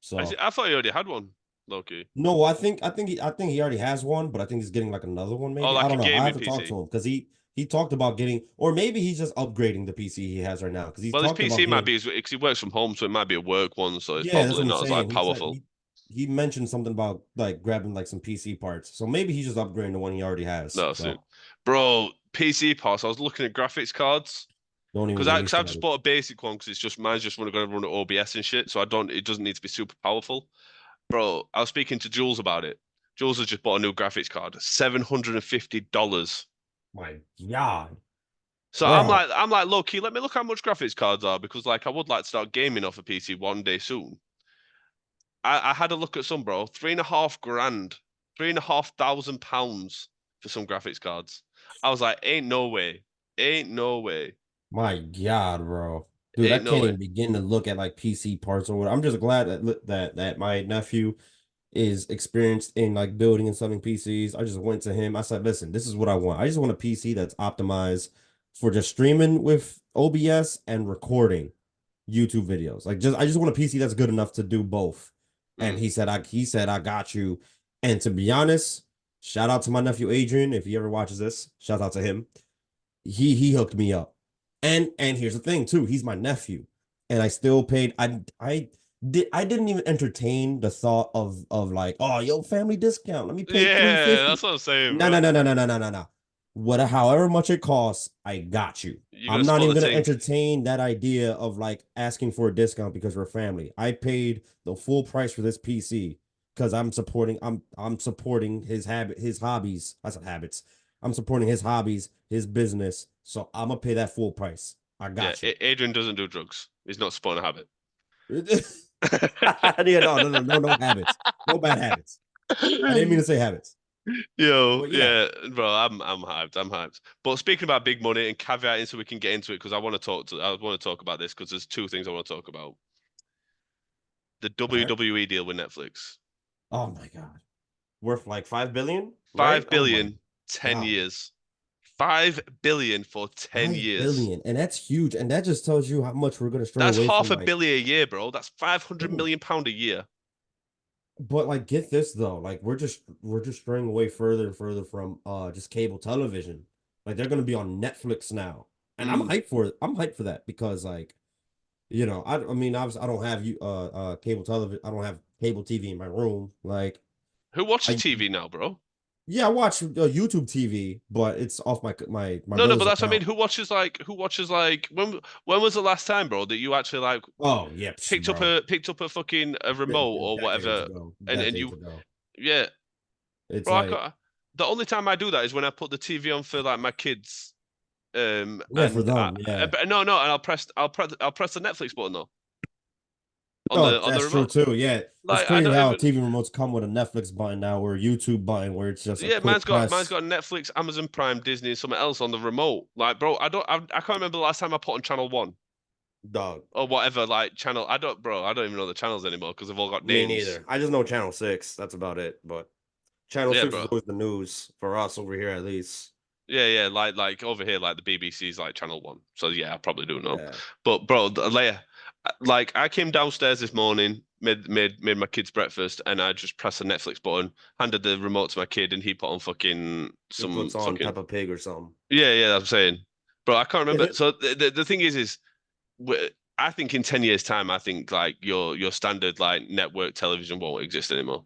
So I thought he already had one, Loki. no, I think he already has one, but I think he's getting like another one Oh, maybe. I like a don't know. I gaming haven't talked PC. to him because he talked about getting, or maybe he's just upgrading the PC he has right now because he's Well, his talked about PC might getting. be because he works from home, so it might be a work one, so it's Yeah, that's probably what I'm not as like saying. He said powerful. he mentioned something about like grabbing like some PC parts. So maybe he's just upgrading the one he already has. No, soon, So bro. PC parts. I was looking at graphics cards don't even because get me I've just started. bought a basic one because it's just mine's just going to run OBS and shit, so I don't. It doesn't need to be super powerful, bro. I was speaking to Jules about it. Jules has just bought a new graphics card, $750. My God, So bro. I'm like, low key. Let me look how much graphics cards are because like I would like to start gaming off a PC one day soon. I had a look at some, bro. 3.5 grand, £3,500 for some graphics cards. I was like, ain't no way. Ain't no way. My God, bro. Dude, I Ain't no can't way. even begin to look at like PC parts or what. I'm just glad that my nephew is experienced in like building and selling PCs. I just went to him. I said, "Listen, this is what I want. I just want a PC that's optimized for just streaming with OBS and recording YouTube videos. Like just I just want a PC that's good enough to do both." And Mm. he said I got you. And to be honest, shout out to my nephew Adrian if he ever watches this. Shout out to him. He hooked me up. And here's the thing too, he's my nephew. And I still paid I didn't even entertain the thought of like, oh, yo, family discount. Let me pay Yeah, 350. that's what I'm saying, No, no, bro. no, no, no, no, no, no, no. What however much it costs, I got you. You're gonna I'm not split even the gonna thing. entertain that idea of like asking for a discount because we're family. I paid the full price for this PC because I'm supporting his hobbies. I said habits. I'm supporting his hobbies, his business. So I'm gonna pay that full price. I Yeah, got you. Adrian doesn't do drugs. He's not supporting a habit. Yeah, no habits. No bad habits. I didn't mean to say habits. Yo, But yeah, yeah, bro, I'm hyped. I'm hyped. But speaking about big money and caveating, so we can get into it because I want to talk about this because there's two things I want to talk about. The all right. WWE deal with Netflix. Oh my God, worth like 5 billion, right? Five Oh my billion, 10 God, years. 5 billion for 10 five years. billion, and that's huge, and that just tells you how much we're gonna stray That's away half from a like, billion a year, bro. That's 500 dude. million pound a year. But like, get this though, like we're just straying away further and further from just cable television. Like they're gonna be on Netflix now, and I'm Mm. hyped for it. I'm hyped for that because like I mean obviously I don't have you cable television. I don't have cable TV in my room. Like Who watches I TV now, bro? yeah, I watch YouTube TV, but it's off my No, but brother's that's what I mean. account. Who watches like when was the last time, bro, that you actually like Oh yeah, bro, picked up a fucking a remote or decades whatever ago, and decades you ago. yeah, It's bro, I like can't. The only time I do that is when I put the TV on for like my kids. yeah, for And them, yeah. but no, and I'll press the Netflix button though on Oh, the that's true remote. too. Yeah, it's Like I crazy don't how even. TV remotes come with a Netflix button now or a YouTube button where it's just a Yeah, quick mine's press. got Netflix, Amazon Prime, Disney, and something else on the remote. Like, bro, I can't remember the last time I put on channel one Dog, or whatever like channel. I don't even know the channels anymore because they've all got me names. neither. I just know Channel 6. That's about it. But Channel Yeah, 6 is bro. always the news for us over here, at least. Yeah, like over here, like the BBC's like channel one. So yeah, I probably do know. Yeah. But bro, like I came downstairs this morning, made my kids breakfast, and I just pressed the Netflix button, handed the remote to my kid, and he put on fucking He some puts on fucking Peppa Pig or something. yeah. I'm saying, bro, I can't Yeah, remember. So the thing is I think in 10 years' time, I think like your standard like network television won't exist anymore.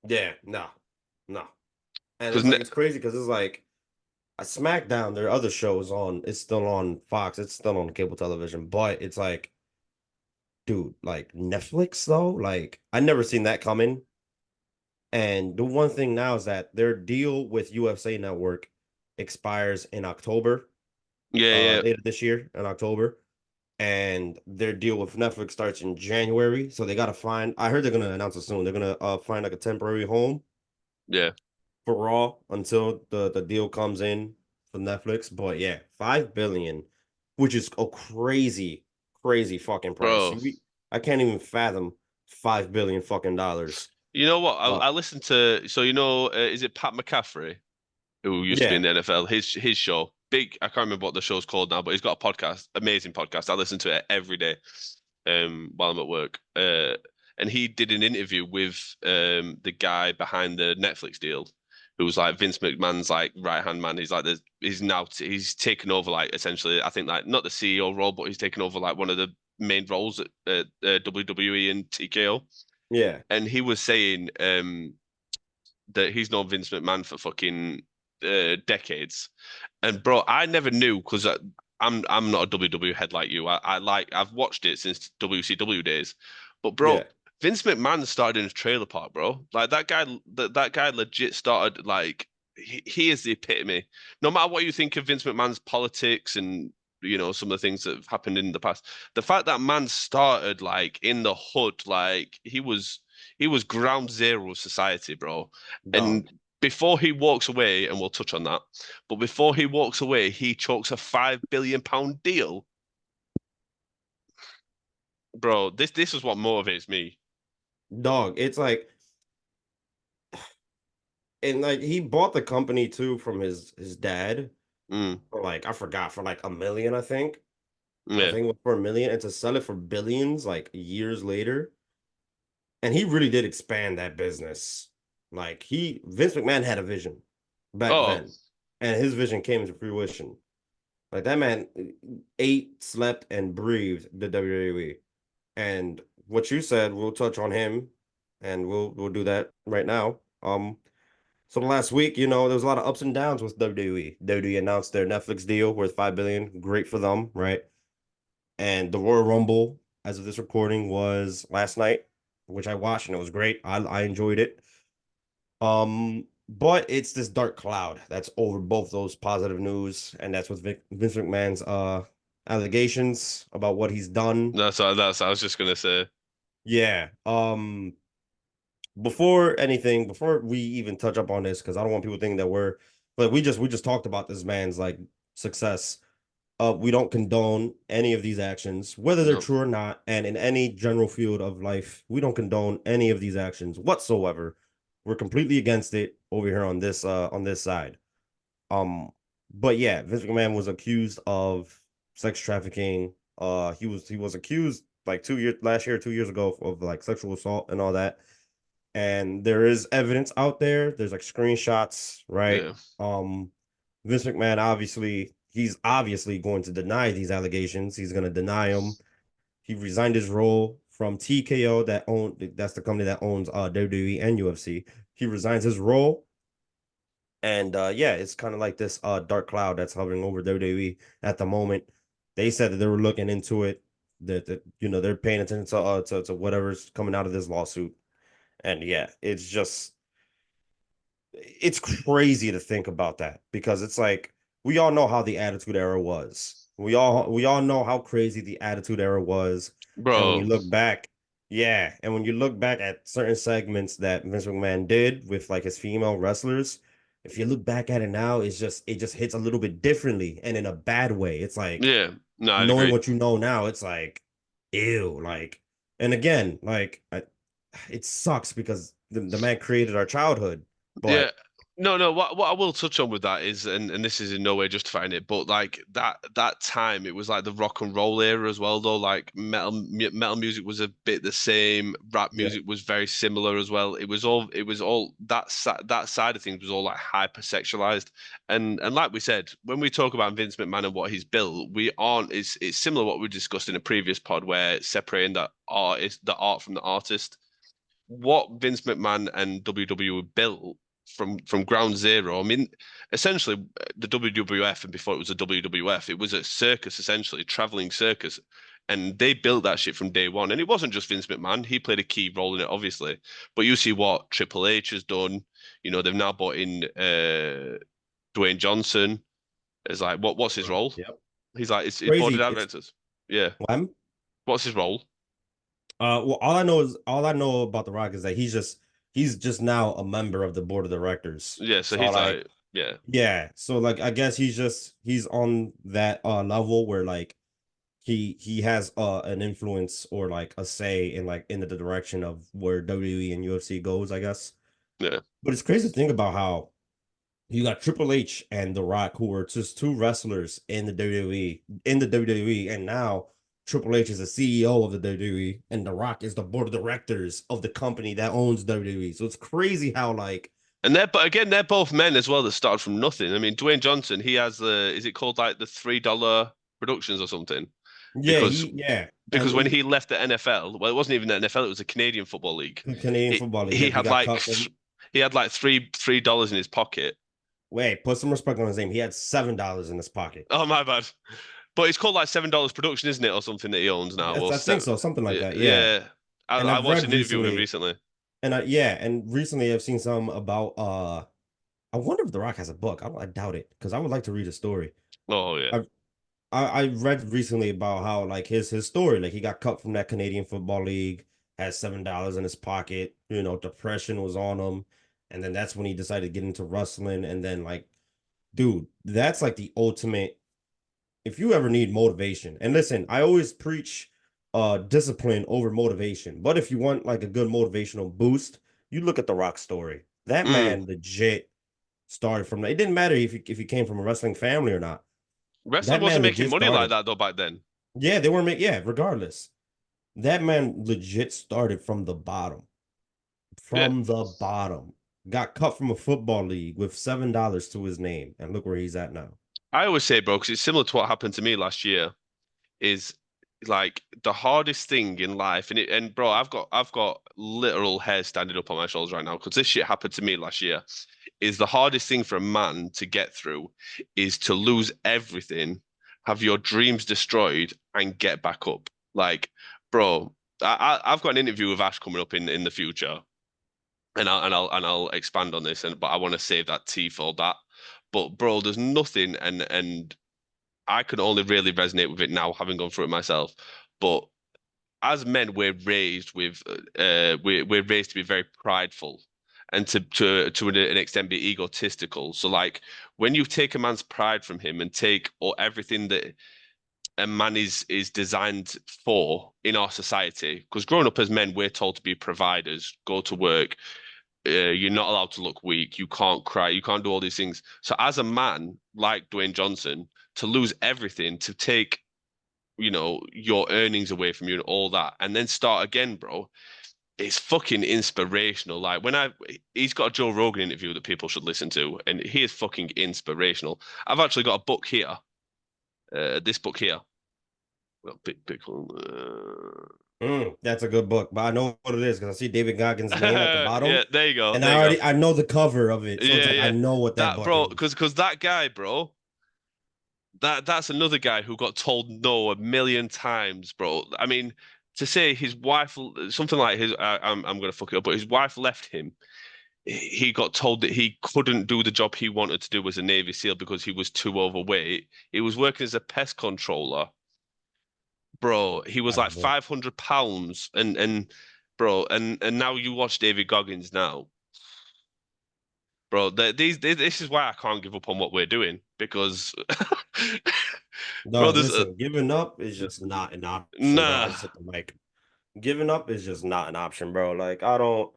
yeah, no, no. And Because it's like, it's crazy because it's like a SmackDown, there are other shows on, it's still on Fox, it's still on cable television, but it's like, dude, like Netflix though, like I never seen that coming. And the one thing now is that their deal with USA Network expires in October, yeah, later this year in October, and their deal with Netflix starts in January. So they gotta find. I heard they're gonna announce it soon. They're gonna find like a temporary home yeah, for Raw until the deal comes in for Netflix. But yeah, 5 billion, which is a crazy fucking price. bro. I can't even fathom 5 billion fucking dollars. You know what? Uh, I listened to so is it Pat McCaffrey who used to be yeah, in the NFL? His show, big. I can't remember what the show's called now, but he's got a podcast, amazing podcast. I listen to it every day, while I'm at work. And he did an interview with the guy behind the Netflix deal, who was like Vince McMahon's like right hand man. He's taken over like essentially, I think like not the CEO role, but he's taken over like one of the main roles at WWE and TKO. yeah, And he was saying that he's known Vince McMahon for fucking decades. And bro, I never knew because I'm not a WWE head like you. I've watched it since WCW days, but bro, yeah. Vince McMahon started in a trailer park, bro. Like that guy legit started like he is the epitome. No matter what you think of Vince McMahon's politics and some of the things that have happened in the past, the fact that man started like in the hood, like he was ground zero of society, bro. Dog. And before he walks away, and we'll touch on that, but before he walks away, he chokes a £5 billion deal. Bro, this is what motivates me. Dog. It's like, and like he bought the company too from his dad Mm, for like, I forgot, for like 1 million, I think. I yeah. think it was for 1 million, and to sell it for billions like years later. And he really did expand that business. Like Vince McMahon had a vision back Oh, then, and his vision came to fruition. Like that man ate, slept, and breathed the WWE. And what you said, we'll touch on him, and we'll do that right now. So the last week, there was a lot of ups and downs with WWE. WWE announced their Netflix deal worth 5 billion. Great for them, right? And the Royal Rumble, as of this recording, was last night, which I watched and it was great. I enjoyed it. But it's this dark cloud that's over both those positive news, and that's with Vince McMahon's allegations about what he's done. that's I was just gonna say. Yeah. before anything, before we even touch up on this, because I don't want people thinking that but we just talked about this man's like success. We don't condone any of these actions, whether they're No, true or not, and in any general field of life, we don't condone any of these actions whatsoever. We're completely against it over here on this side. Um, but yeah, Vince McMahon was accused of sex trafficking. He was accused like 2 years last year, 2 years ago of like sexual assault and all that. And there is evidence out there. There's like screenshots, right? yeah, Um, Vince McMahon he's obviously going to deny these allegations. He's going to deny them. He resigned his role from TKO that's the company that owns WWE and UFC. He resigns his role, and yeah, it's kind of like this dark cloud that's hovering over WWE at the moment. They said that they were looking into it, that they're paying attention to whatever's coming out of this lawsuit. And yeah, it's crazy to think about that, because it's like we all know how the Attitude Era was. We all know how crazy the Attitude Era was. And when you bro. look back, yeah, and when you look back at certain segments that Vince McMahon did with like his female wrestlers, if you look back at it now, it just hits a little bit differently and in a bad way. It's like Yeah, no, I'd knowing agree. what you know now, it's like ew, like, and again, it sucks because the man created our childhood, Yeah. but No, no, what I will touch on with that is, and this is in no way justifying it, but like that time it was like the rock and roll era as well though. Like metal music was a bit the same, rap yeah, music was very similar as well. It was all that side of things was all like hypersexualized. And like we said, when we talk about Vince McMahon and what he's built, we aren't it's similar to what we discussed in a previous pod where separating that art is the art from the artist. What Vince McMahon and WWE built from ground zero. I mean, essentially the WWF and before it was the WWF, it was a circus essentially, traveling circus, and they built that shit from day one. And it wasn't just Vince McMahon; he played a key role in it, obviously. But you see what Triple H has done. You know, they've now brought in Dwayne Johnson as like what's his role? yep, He's like it's board crazy. of It's directors. Yeah, Lem. what's his role? Well, all I know about The Rock is that he's just now a member of the board of directors. Yeah, so So he's like, like yeah. yeah, so like I guess he's on that level where like he has an influence or like a say in like in the direction of where WWE and UFC goes, I guess. Yeah. But it's crazy to think about how you got Triple H and The Rock, who were just two wrestlers in the WWE, and now Triple H is the CEO of the WWE, and The Rock is the board of directors of the company that owns WWE. So it's crazy how like And but again, they're both men as well that started from nothing. I mean, Dwayne Johnson, he has is it called like the $3 productions or something? yeah Because he yeah and because when he left the NFL, well, it wasn't even the NFL, it was the Canadian Football League. Canadian It, Football League. he Yep, he had got like cut from. he had like $3 in his pocket. Wait, put some respect on his name. He had $7 in his pocket. Oh my bad. But it's called like $7 production, isn't it, or something that he owns now? Yes, Or I think seven. so, something like Yeah, that. Yeah, yeah. I, and I I've watched an read interview with him recently, recently. and recently I've seen some about. I wonder if The Rock has a book. I doubt it because I would like to read a story. Oh yeah, I, I read recently about how like his story, like he got cut from that Canadian Football League, had $7 in his pocket. Depression was on him, and then that's when he decided to get into wrestling. And then like, dude, that's like the ultimate. If you ever need motivation, and listen, I always preach discipline over motivation. But if you want like a good motivational boost, you look at the Rock story. That mm. man legit started from. It didn't matter if he came from a wrestling family or not. Wrestling That wasn't man making legit money like started. that though back then. Yeah, they weren't. Yeah, regardless, that man legit started from the bottom. Yeah. From the bottom, got cut from a football league with $7 to his name, and look where he's at now. I always say, bro, because it's similar to what happened to me last year. Is like the hardest thing in life, and bro, I've got literal hair standing up on my shoulders right now because this shit happened to me last year. Is the hardest thing for a man to get through is to lose everything, have your dreams destroyed, and get back up. Like, bro, I've got an interview with Ash coming up in the future, and I'll expand on this, but I want to save that tea for that. But bro, there's nothing, and I can only really resonate with it now, having gone through it myself. But as men, we're raised with we're raised to be very prideful and to an extent be egotistical. So like when you take a man's pride from him and take or everything that a man is designed for in our society, because growing up as men, we're told to be providers, go to work. You're not allowed to look weak. You can't cry. You can't do all these things. So as a man like Dwayne Johnson, to lose everything, to take your earnings away from you and all that, and then start again, bro. It's fucking inspirational. Like he's got a Joe Rogan interview that people should listen to, and he is fucking inspirational. I've actually got a book here, this book here. Well, pickle. That's a good book, but I know what it is because I see David Goggins' name at the bottom, Yeah, there you go. and There you go. I know the cover of it, so it's Yeah, like I yeah. know what that That book bro, is. because that guy, bro, that's another guy who got told no a million times, bro. I mean, to say his wife, something like his, I'm gonna fuck it up, but his wife left him. He got told that he couldn't do the job he wanted to do as a Navy SEAL because he was too overweight. He was working as a pest controller, bro. He was like Incredible. 500 pounds, and bro, and now you watch David Goggins now, bro. This is why I can't give up on what we're doing because, bro, No, there's listen, giving up is just not an option, bro. I nah. just hit the mic. Giving up is just not an option, bro. Like I don't.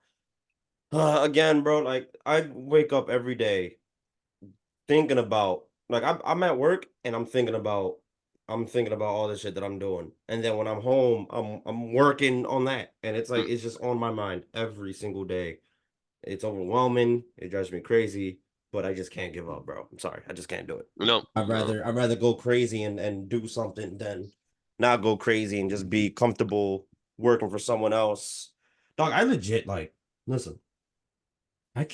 Again, bro. Like I wake up every day thinking about like I'm at work and I'm thinking about all the shit that I'm doing. And then when I'm home, I'm working on that. And it's like it's just on my mind every single day. It's overwhelming. It drives me crazy, but I just can't give up, bro. I'm sorry. I just can't do it. No, no. I'd rather go crazy and do something than not go crazy and just be comfortable working for someone else. Dog, I legit like listen, I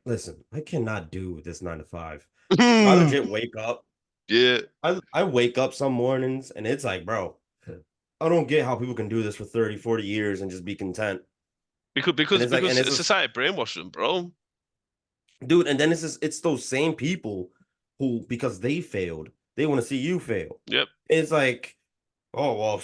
listen, I cannot do this 9 to 5. I legit wake up. Yeah, I wake up some mornings and it's like, bro, I don't get how people can do this for 30, 40 years and just be content. because And because it's like, because and it's just, society brainwashed them, bro. dude, and then it's those same people who, because they failed, they want to see you fail. Yep. It's like, oh, well,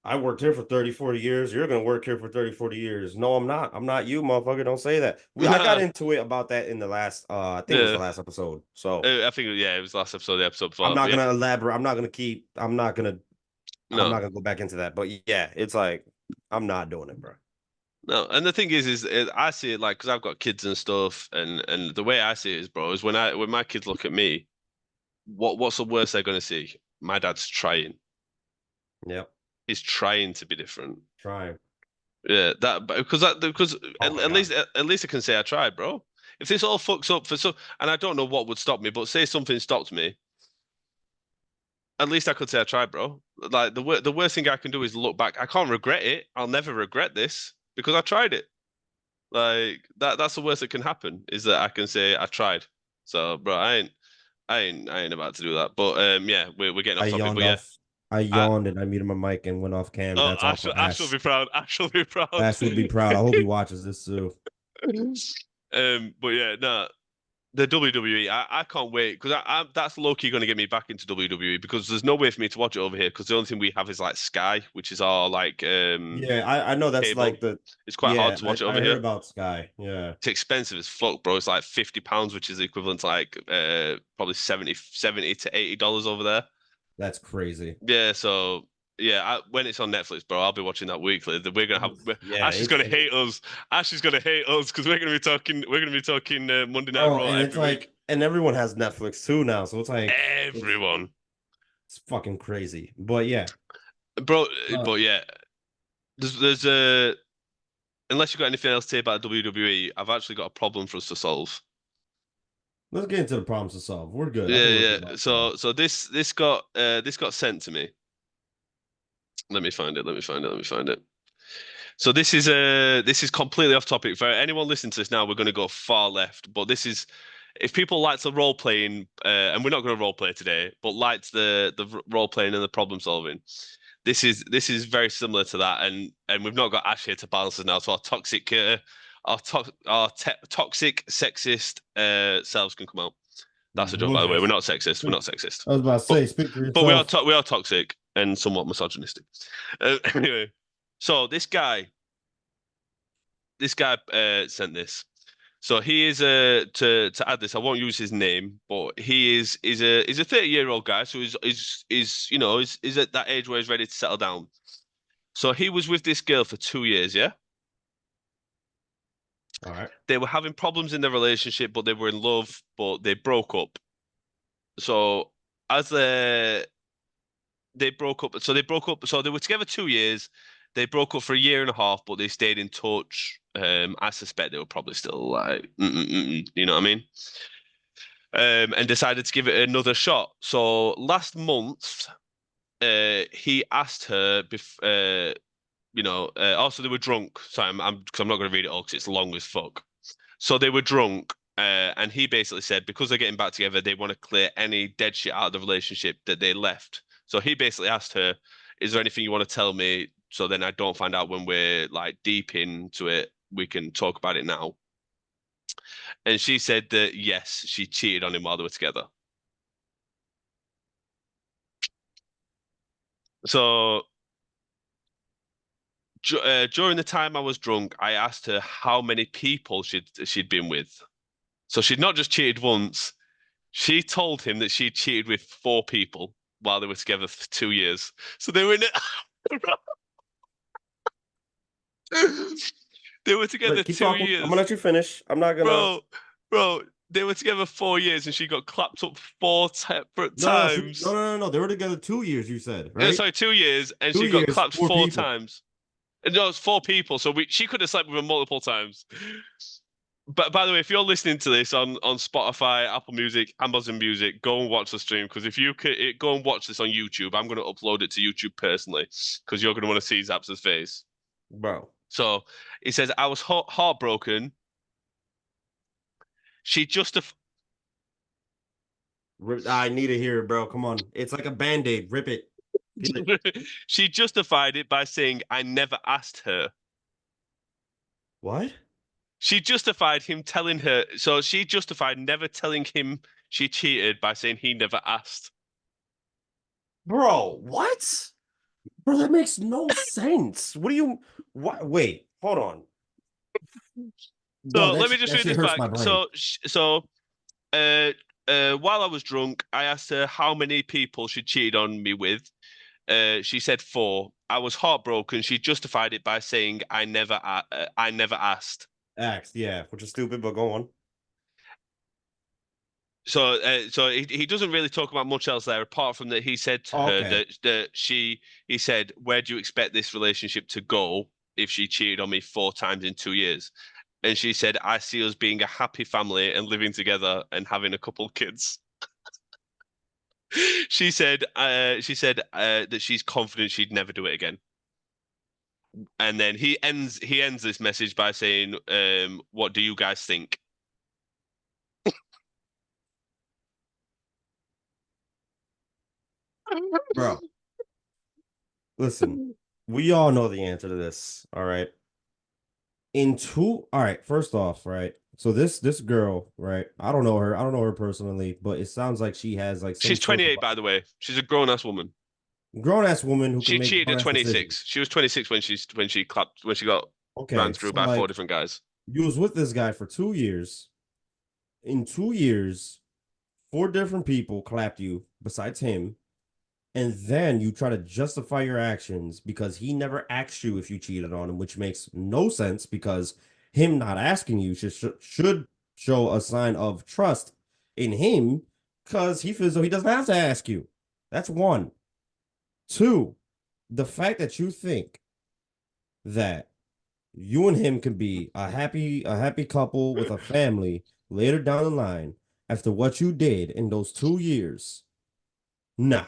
I worked here for 30, 40 years. You're going to work here for 30, 40 years. No, I'm not. I'm not you, motherfucker. Don't say that. I got Nah. into it about that in the last, I think it was the Yeah. last episode. So I think yeah, it was last episode, the episode I'm before. not But yeah, going to elaborate. I'm not no, going to go back into that. But yeah, it's like, I'm not doing it, bro. no. And the thing is I see it like because I've got kids and stuff, and the way I see it is, bro, is when my kids look at me, what's the worst they're gonna see? My dad's trying. Yep. He's trying to be different. Trying. Yeah, because Oh my at God. least at least I can say I tried, bro. If this all fucks up for so, and I don't know what would stop me, but say something stopped me, at least I could say I tried, bro. Like the worst thing I can do is look back. I can't regret it. I'll never regret this because I tried it. Like that's the worst that can happen is that I can say I tried. So, bro, I ain't about to do that. But yeah, we're getting I off topic. yawned But yeah, off. I I yawned and I muted my mic and went off cam. That's all for I shall Ash. be proud. I shall be proud. Ash would be proud. I hope he watches this too. But yeah, no, the WWE, I can't wait because that's low key going to get me back into WWE because there's no way for me to watch it over here because the only thing we have is like Sky, which is our like Yeah, I know that's cable. like the It's quite hard yeah, to watch it I over heard here. about Sky. Yeah, It's expensive as fuck, bro. It's like £50, which is equivalent to like probably 70 to $80 over there. that's crazy. Yeah, so yeah, when it's on Netflix, bro, I'll be watching that weekly. We're gonna have Yeah, Ash is gonna hate us. Ash is gonna hate us because we're gonna be talking Monday Night bro, Raw and it's every week. like and everyone has Netflix too now, so it's like Everyone, it's fucking crazy. But yeah. bro. Uh, But yeah, there's a unless you got anything else to say about WWE, I've actually got a problem for us to solve. let's get into the problems to solve. We're good. I Yeah, think we're yeah. good on time. So this got sent to me. Let me find it. Let me find it. Let me find it. So this is completely off topic. For anyone listening to this now, we're going to go far left. But this is if people like the role playing, and we're not going to role play today, but liked the role playing and the problem solving. This is very similar to that, and we've not got Ash here to balance us now. So toxic sexist selves can come out. That's a joke, by the way. Okay. We're not sexist. We're not sexist, I was about to but say, speak for but yourself. we are toxic and somewhat misogynistic. Anyway. So this guy sent this. So he is to add this. I won't use his name, but he's a 30-year-old guy. So is you know is at that age where he's ready to settle down. So he was with this girl for 2 years. Yeah, All right. they were having problems in their relationship, but they were in love, but they broke up. So as they broke up, so they broke up. So they were together 2 years. They broke up for a year and a half, but they stayed in touch. I suspect they were probably still like, you know what I mean? And decided to give it another shot. So last month, he asked her, also they were drunk. So because I'm not going to read it all because it's long as fuck. So they were drunk, and he basically said because they're getting back together, they want to clear any dead shit out of the relationship that they left. So he basically asked her, "Is there anything you want to tell me so then I don't find out when we're like deep into it? We can talk about it now." And she said that yes, she cheated on him while they were together. So during the time I was drunk, I asked her how many people she'd been with. So she'd not just cheated once. She told him that she cheated with 4 people while they were together for 2 years. So they were in it. They were together Wait, keep two talking. I'm gonna years, let you finish. I'm not gonna. bro. Bro, they were together 4 years, and she got clapped up four separate No, no, no, times. no, no, no. They were together 2 years. You said right. Sorry, 2 years, and she Two got years, clapped four four people. times. No, it's 4 people, so she could have slept with him multiple times. But by the way, if you're listening to this on Spotify, Apple Music, Amazon Music, go and watch the stream because if you could go and watch this on YouTube, I'm going to upload it to YouTube personally because you're going to want to see Zaps' face. Bro. So he says, "I was heartbroken. She justif I need to hear it, bro. Come on. It's like a band-aid. Rip it. Feel it. she justified it by saying I never asked her. What? She justified him telling her. So she justified never telling him she cheated by saying he never asked." Bro, what? Bro, that makes no sense. What do you what wait, hold on. No, So let me just that read shit this hurts my back. brain. Uh, while I was drunk, I asked her how many people she cheated on me with. She said 4. I was heartbroken. She justified it by saying I never asked. Axe, yeah, which is stupid, but go on. So he doesn't really talk about much else there apart from that he said to Oh, her okay. he said, "Where do you expect this relationship to go if she cheated on me 4 times in 2 years?" And she said, "I see us being a happy family and living together and having a couple kids." She said that she's confident she'd never do it again. And then he ends this message by saying, "What do you guys think?" Bro, listen. We all know the answer to this. All right. All right, first off, right. So this girl, right? I don't know her. I don't know her personally, but it sounds like she has like some She's sort of 28, by the way. She's a grown-ass woman. grown ass woman who can She make cheated at grown ass decisions. 26. She was 26 when she got ran Okay, through so by four like different guys. you was with this guy for 2 years. In 2 years, 4 different people clapped you besides him, and then you try to justify your actions because he never asked you if you cheated on him, which makes no sense because him not asking you should show a sign of trust in him because he feels though he doesn't have to ask you. That's one. Two, the fact that you think that you and him can be a happy couple with a family later down the line after what you did in those 2 years. Nah,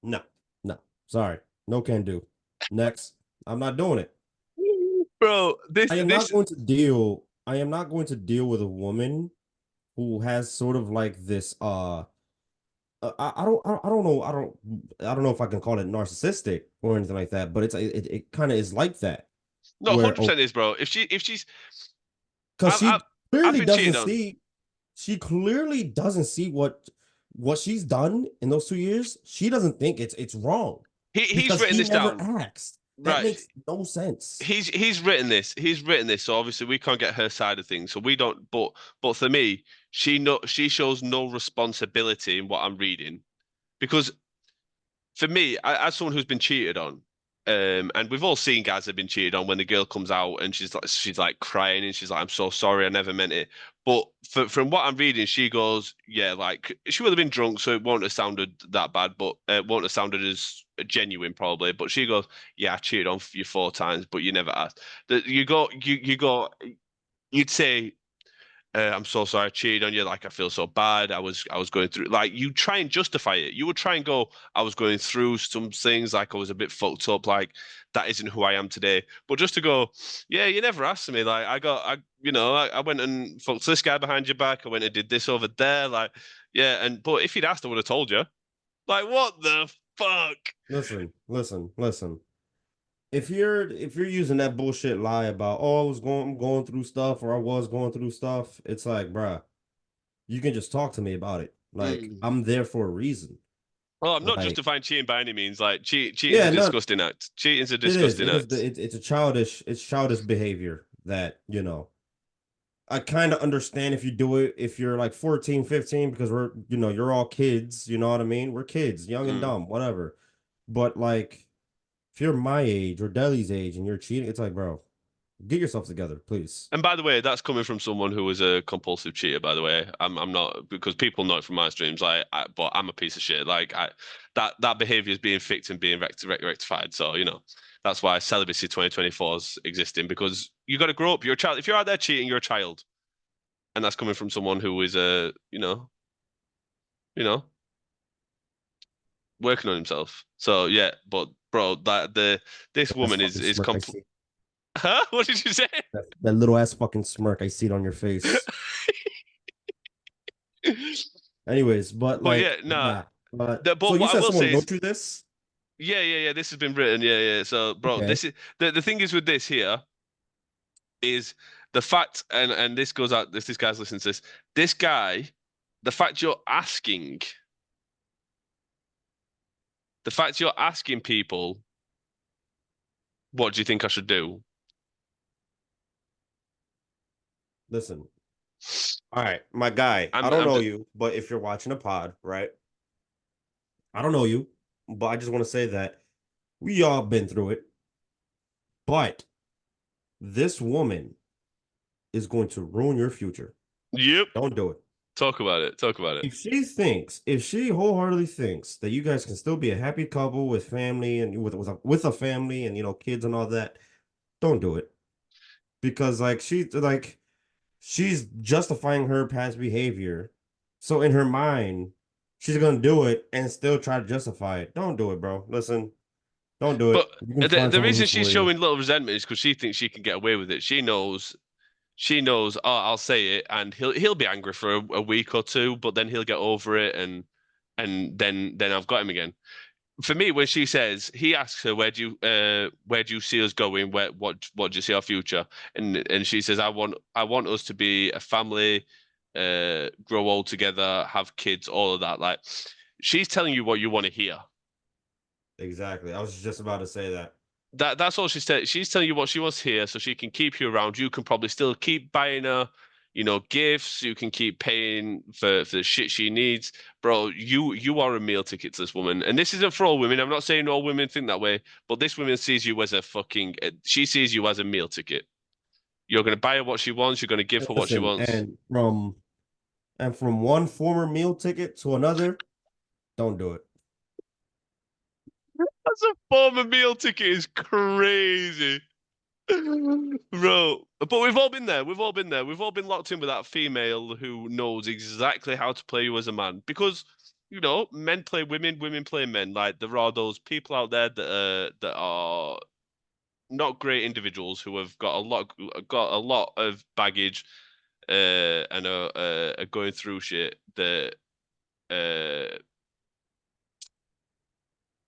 no, no. Sorry. No can do. Next. I'm not doing it. Bro, I am not going to deal. I am not going to deal with a woman who has sort of like this I don't know I don't know if I can call it narcissistic or anything like that, but it kind of is like that no, where 100% is, bro. If she's because I've I've clearly been doesn't cheated on. see she clearly doesn't see what she's done in those 2 years. She doesn't think it's wrong He's because written he this never down. asked. That right. makes no sense. He's written this. He's written this, so obviously we can't get her side of things. So we don't. But for me, she shows no responsibility in what I'm reading because for me, as someone who's been cheated on, and we've all seen guys that have been cheated on when the girl comes out and she's like crying and she's like, "I'm so sorry, I never meant it." But from what I'm reading, she goes, "Yeah, like she would have been drunk, so it won't have sounded that bad, but it won't have sounded as genuine probably." But she goes, "Yeah, I cheated on you 4 times, but you never asked." That you'd say I'm so sorry I cheated on you. Like I feel so bad. I was going through like you try and justify it. You would try and go, I was going through some things, like I was a bit fucked up, like that isn't who I am today. But just to go, yeah, you never asked me. Like I went and fucked this guy behind your back. I went and did this over there. Like, yeah, but if you'd asked, I would have told you. Like, what the fuck? Listen. If you're using that bullshit lie about I'm going through stuff or I was going through stuff, it's like, bruh, you can just talk to me about it. Like Mm. I'm there for a reason. Well, I'm not Like justifying cheating by any means. Like, cheating's a yeah, no, disgusting act. Cheating's a it is. disgusting It is act. it's a childish behavior that, I kind of understand if you do it if you're like 14, 15, because you're all kids, you know what I mean? We're kids, young and Mm. dumb, whatever. But like if you're my age or Deli's age and you're cheating, it's like, bro, get yourself together, please. And by the way, that's coming from someone who was a compulsive cheater. By the way, I'm not because people know it from my streams. But I'm a piece of shit. That behavior is being fixed and being rectified. So that's why celibacy 2024 is existing because you got to grow up. You're a child. If you're out there cheating, you're a child, and that's coming from someone who is you know, working on himself. So yeah, but bro, this That's woman is fucking is smirk I compl see. Huh? What did you say? That little ass fucking smirk I see it on your face. Anyways, but But yeah, like, nah. yeah. But so But you what I said will someone say is wrote you this? yeah, yeah, yeah. This has been written. Yeah, yeah. So, bro, Okay. this is the thing is with this here is the fact, and this goes out. If this guy's listening to this, this guy, the fact you're asking, the fact you're asking people, what do you think I should do? Listen. All right, my guy. I I'm, don't I'm know just, you, but if you're watching a pod, right? I don't know you, but I just want to say that we all been through it. But this woman is going to ruin your future. yep. Don't do it. Talk about it. Talk about it. If she wholeheartedly thinks that you guys can still be a happy couple with family and with a family and kids and all that, don't do it. Because she's justifying her past behavior. So in her mind, she's gonna do it and still try to justify it. Don't do it, bro. Listen, don't do But it. You can the find the someone reason who's she's for you. showing little resentment is because she thinks she can get away with it. She knows. Oh, I'll say it, and he'll be angry for a week or two, but then he'll get over it, and then I've got him again. For me, when she says he asks her, where do you see us going? What do you see our future? And she says, I want us to be a family, grow old together, have kids, all of that. Like she's telling you what you want to hear. Exactly. I was just about to say that. That's all she's telling. She's telling you what she wants here, so she can keep you around. You can probably still keep buying her, gifts. You can keep paying for the shit she needs, bro. You are a meal ticket to this woman, and this isn't for all women. I'm not saying all women think that way, but this woman sees you as a fucking. She sees you as a meal ticket. You're gonna buy her what she wants. You're gonna give her what she Listen, wants. and from one former meal ticket to another, don't do it. That's a former meal ticket is crazy. Bro, but we've all been there. We've all been there. We've all been locked in with that female who knows exactly how to play you as a man. Because, men play women, women play men. Like there are those people out there that are not great individuals who have got a lot of baggage, and are going through shit uh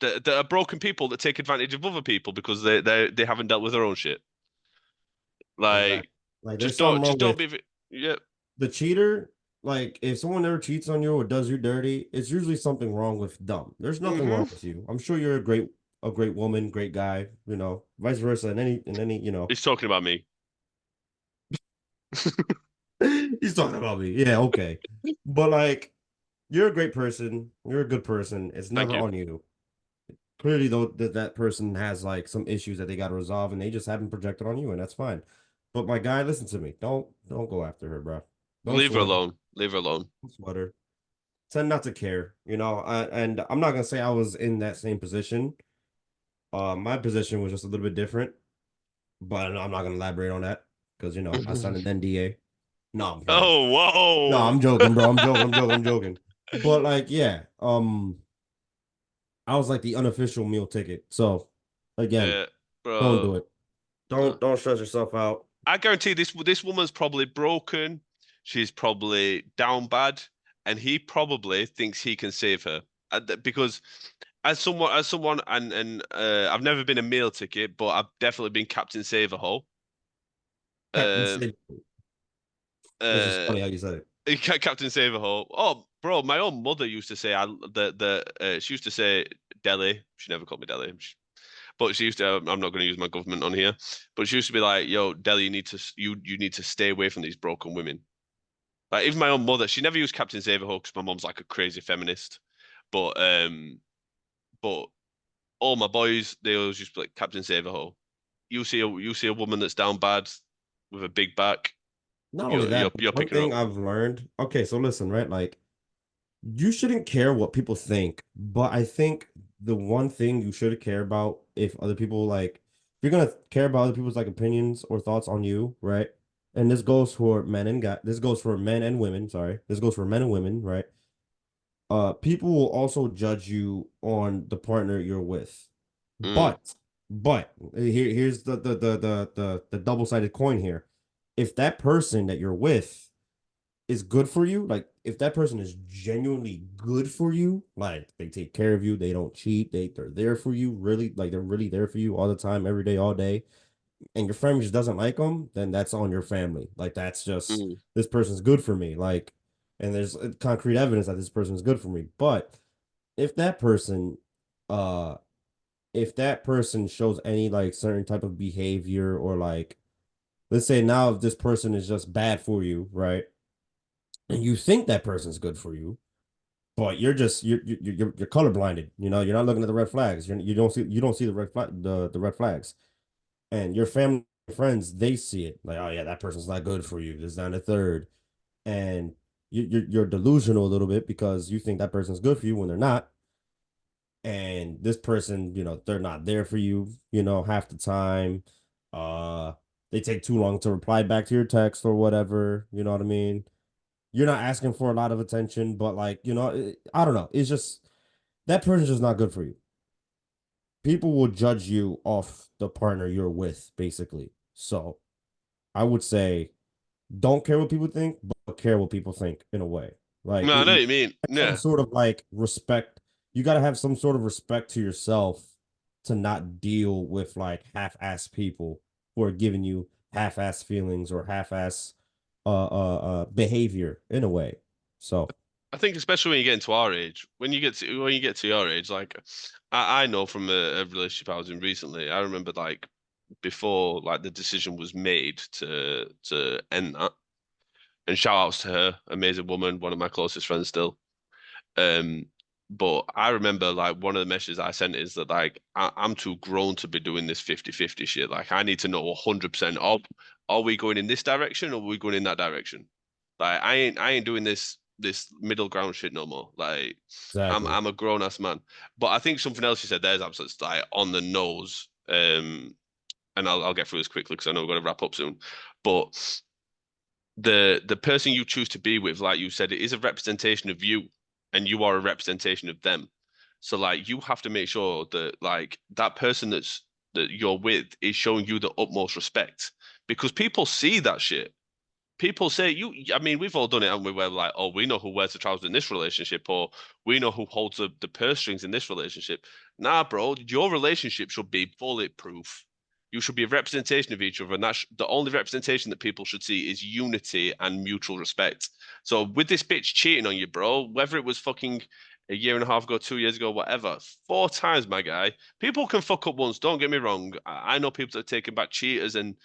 that are broken people that take advantage of other people because they haven't dealt with their own shit. Exactly. Like Like there's just something don't wrong just don't with be yeah. the cheater. Like if someone ever cheats on you or does you dirty, it's usually something wrong with them. There's nothing Hmm. wrong with you. I'm sure you're a great a great woman, great guy, vice versa, He's talking about me. he's talking about me. Yeah, okay. But like, you're a great person, you're a good person. It's Thank never you. on you. Clearly, though, that person has like some issues that they got to resolve, and they just haven't projected on you, and that's fine. But my guy, listen to me. Don't go after her, bro. Don't Leave her sweat her. alone. Leave her alone. Don't sweat her. Tend not to care. And I'm not gonna say I was in that same position. My position was just a little bit different, but I'm not gonna elaborate on that because I signed an NDA. No, I'm playing. Oh, No, whoa. I'm joking, bro. I'm joking. I'm joking. I'm joking. But like, yeah, I was like the unofficial meal ticket. So again, Yeah, don't bro. do it. No. Don't stress yourself out. I guarantee this woman's probably broken. She's probably down bad, and he probably thinks he can save her. Because as someone, and I've never been a meal ticket, but I've definitely been Captain Save a Hole. Captain Uh, Sid. It's just uh, funny how you said it. Captain Save a Hole. Oh, bro, my own mother used to say she used to say Delhi. She never called me Delhi. But she used to. I'm not going to use my government on here. But she used to be like, "Yo, Delhi, you need to stay away from these broken women." Like even my own mother, she never used Captain Xavier because my mom's like a crazy feminist. But all my boys, they always just be like Captain Xavier. You see a woman that's down bad with a big back, Not only you're that, you're but you're one picking her thing up. I've learned. Okay, so listen, right? Like, you shouldn't care what people think, but I think the one thing you should care about, if other people like, if you're gonna care about other people's like opinions or thoughts on you, right? And this goes for men and guys. This goes for men and women. Sorry, this goes for men and women, right? People will also judge you on the partner you're with, Mm, but here's the double-sided coin here. If that person that you're with is good for you, like if that person is genuinely good for you, like they take care of you, they don't cheat, they're there for you, really, like they're really there for you all the time, every day, all day, and your family just doesn't like them, then that's on your family. Like that's just mm. this person's good for me, like, and there's concrete evidence that this person is good for me. But if that person, uh, if that person shows any like certain type of behavior or like, let's say now if this person is just bad for you, right? And you think that person's good for you, but you're color blinded. You're not looking at the red flags. You don't see the red flags, and your family and friends they see it like, oh yeah, that person's not good for you. This down to third, and you're delusional a little bit because you think that person's good for you when they're not, and this person, they're not there for you. Half the time, uh, they take too long to reply back to your text or whatever. You know what I mean? You're not asking for a lot of attention, but like, I don't know. It's just that person's just not good for you. People will judge you off the partner you're with, basically. So I would say don't care what people think, but care what people think in a way. Like No, I know what you mean. some Yeah, sort of like respect. You got to have some sort of respect to yourself to not deal with like half-ass people who are giving you half-ass feelings or half-ass behavior in a way. So I think especially when you get into our age, when you get to your age, like I know from a relationship I was in recently, I remember like before like the decision was made to end that. And shout outs to her, amazing woman, one of my closest friends still. Um, but I remember like one of the messages I sent is that like I'm too grown to be doing this 50-50 shit. Like I need to know 100% are we going in this direction or are we going in that direction? Like I ain't doing this middle ground shit no more. Like exactly. I'm a grown ass man. But I think something else you said there is absolutely like on the nose. And I'll get through this quickly because I know we've got to wrap up soon. But the person you choose to be with, like you said, it is a representation of you, and you are a representation of them. So like you have to make sure that like that person that you're with is showing you the utmost respect because people see that shit. People say I mean, we've all done it, haven't we? Where like, oh, we know who wears the trousers in this relationship, or we know who holds the purse strings in this relationship. Nah, bro, your relationship should be bulletproof. You should be a representation of each other, and that's the only representation that people should see is unity and mutual respect. So with this bitch cheating on you, bro, whether it was fucking a year and a half ago, 2 years ago, whatever. 4 times, my guy. People can fuck up once. Don't get me wrong. I know people that have taken back cheaters, and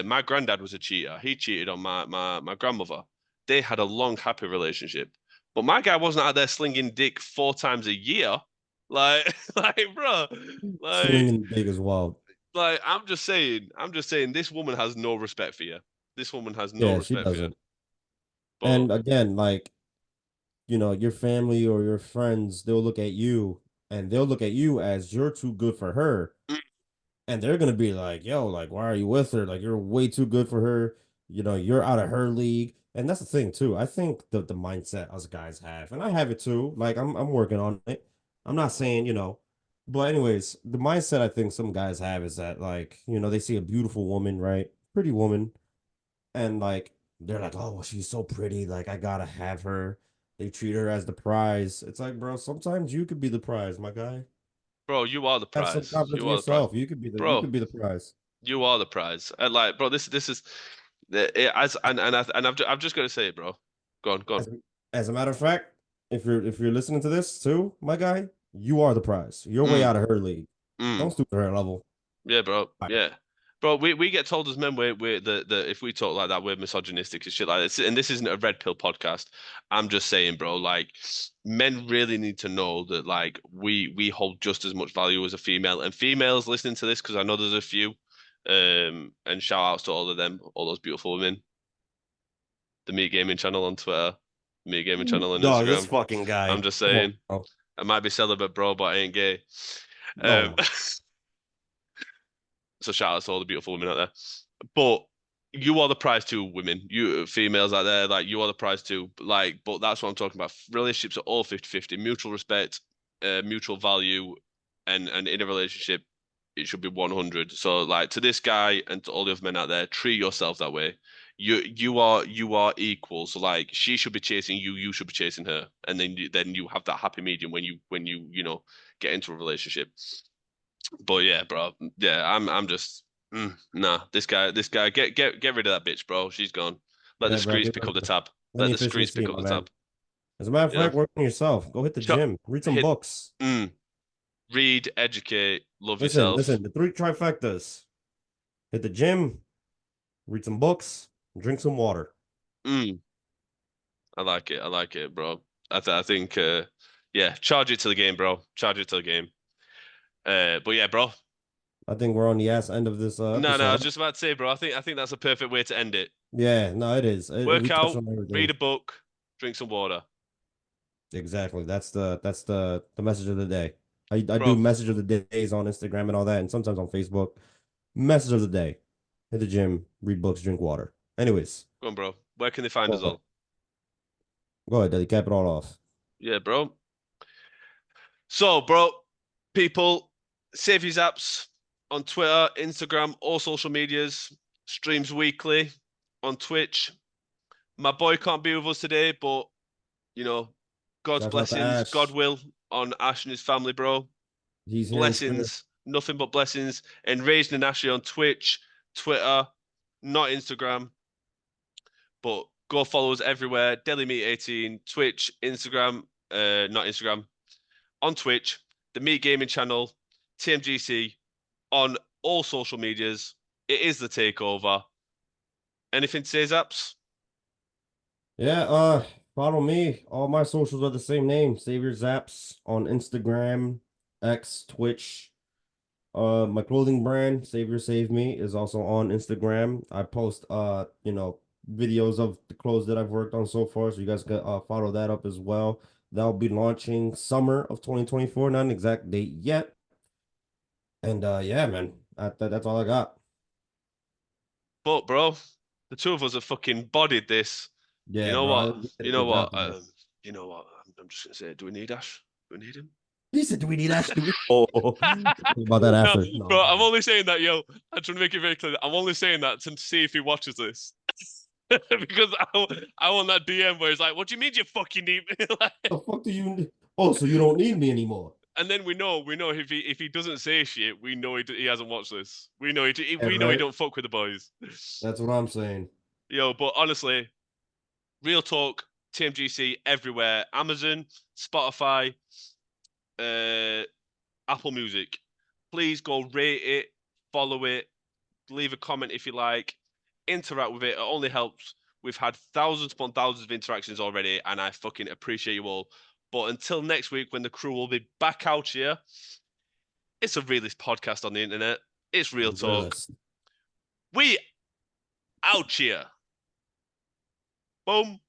my granddad was a cheater. He cheated on my grandmother. They had a long, happy relationship. But my guy wasn't out there slinging dick 4 times a year. Like, like, bro, like, Slinging big as well. I'm just saying, this woman has no respect for you. This woman has no Yeah, she respect for you. doesn't. But And again, like, your family or your friends, they'll look at you and they'll look at you as you're too good for her. And they're gonna be like, yo, like, why are you with her? Like, you're way too good for her. You're out of her league. And that's the thing too. I think the mindset us guys have, and I have it too. Like, I'm working on it. I'm not saying, but anyways, the mindset I think some guys have is that, like, they see a beautiful woman, right? Pretty woman, and like they're like, oh, well, she's so pretty, like I gotta have her. They treat her as the prize. It's like, bro, sometimes you could be the prize, my guy. bro, you are the Have some prize. confidence You in are the prize, yourself. You bro. could be the prize. You are the prize. And like, bro, this is as and I've just got to say it, bro. Go on, go on. As, as a matter of fact, if you're listening to this too, my guy, you are the prize. You're way Mm, out of her league. mm. Don't stoop to her level. Yeah, bro. All right. Yeah. Bro, we get told as men we're the if we talk like that, we're misogynistic and shit like this. And this isn't a red pill podcast. I'm just saying, bro, like men really need to know that like we hold just as much value as a female. And females listening to this, because I know there's a few. And shout outs to all of them, all those beautiful women. The Me Gaming channel on Twitter, Me Gaming channel on Dog, this Instagram. fucking I'm guy. just Come on, saying, bro. I might be celibate, bro, but I ain't gay. Oh Um, my. so shout out to all the beautiful women out there. But you are the prize too, women. You females out there, like you are the prize too. Like, but that's what I'm talking about. Relationships are all 50-50, mutual respect, mutual value, and in a relationship, it should be 100. So like to this guy and to all the other men out there, treat yourself that way. You are equal. So like she should be chasing you, you should be chasing her, and then you have that happy medium when you get into a relationship. But yeah, bro. Yeah, I'm just nah. This guy, get rid of that bitch, bro. She's gone. Let the Yeah, bro. streets pick up the tab. Let Let me the officially streets see, pick up my the man. tab. As a matter of You know, fact, work on yourself. Go hit the Shut, gym. Read some hit, books. read, educate, love Listen, yourself. listen. The three trifectas: hit the gym, read some books, drink some water. Mm, I like it. I like it, bro. I think yeah, charge it to the game, bro. Charge it to the game. But yeah, bro. I think we're on the ass end of this No, I episode. was just about to say, bro. I think that's a perfect way to end it. Yeah, no, it is. We Work touched out, on read everything. a book, drink some water, Exactly. That's the message of the day. I do bro. message of the days on Instagram and all that, and sometimes on Facebook. Message of the day: hit the gym, read books, drink water. Anyways, Go on, bro. Where can they find us go all? ahead, Daddy. Cap it all off. Yeah, bro. So, bro, people, SaviorZaps on Twitter, Instagram, all social medias, streams weekly on Twitch. My boy can't be with us today, but you know, God's Shouts out to blessings, God Ash. will on Ash and his family, bro. He's here in spirit. Blessings, nothing but blessings. ENRAGEDNANASHI on Twitch, Twitter, not Instagram, but go follow us everywhere. DailyMeat18, Twitch, Instagram, not Instagram, on Twitch, the Meat Gaming channel, TMGC, on all social medias. It is the takeover. Anything to say, Zaps? Yeah, follow me. All my socials are the same name. SaviorZaps on Instagram, X, Twitch. My clothing brand, Savior Save Me, is also on Instagram. I post videos of the clothes that I've worked on so far, so you guys can follow that up as well. That'll be launching summer of 2024, not an exact date yet. And yeah, man, that's all I got. But, bro, the two of us have fucking bodied this. You Yeah, know bro, what? we did a You know good job what? today. You know what? I'm just gonna say, do we need Ash? Do we need him? He said, "Do we need Ash? Do we?" Oh, talk about that No, after. No, I'm bro, I'm kidding. only saying that, yo. I'm trying to make it very clear. I'm only saying that to see if he watches this. Because I want that DM where he's like, "What do you mean you fucking need me?" Like, The fuck do you? Oh, so you don't need me anymore? and then we know if he doesn't say shit, we know he hasn't watched this. Yeah, We know he right. don't fuck with the boys. That's what I'm saying. Yo, but honestly, real talk. TMGC everywhere. Amazon, Spotify, Apple Music. Please go rate it, follow it, leave a comment if you like, interact with it. It only helps. We've had thousands upon thousands of interactions already, and I fucking appreciate you all. But until next week, when the crew will be back out here, it's a realist podcast on the internet. It's real talk. Realist. We out here. Boom.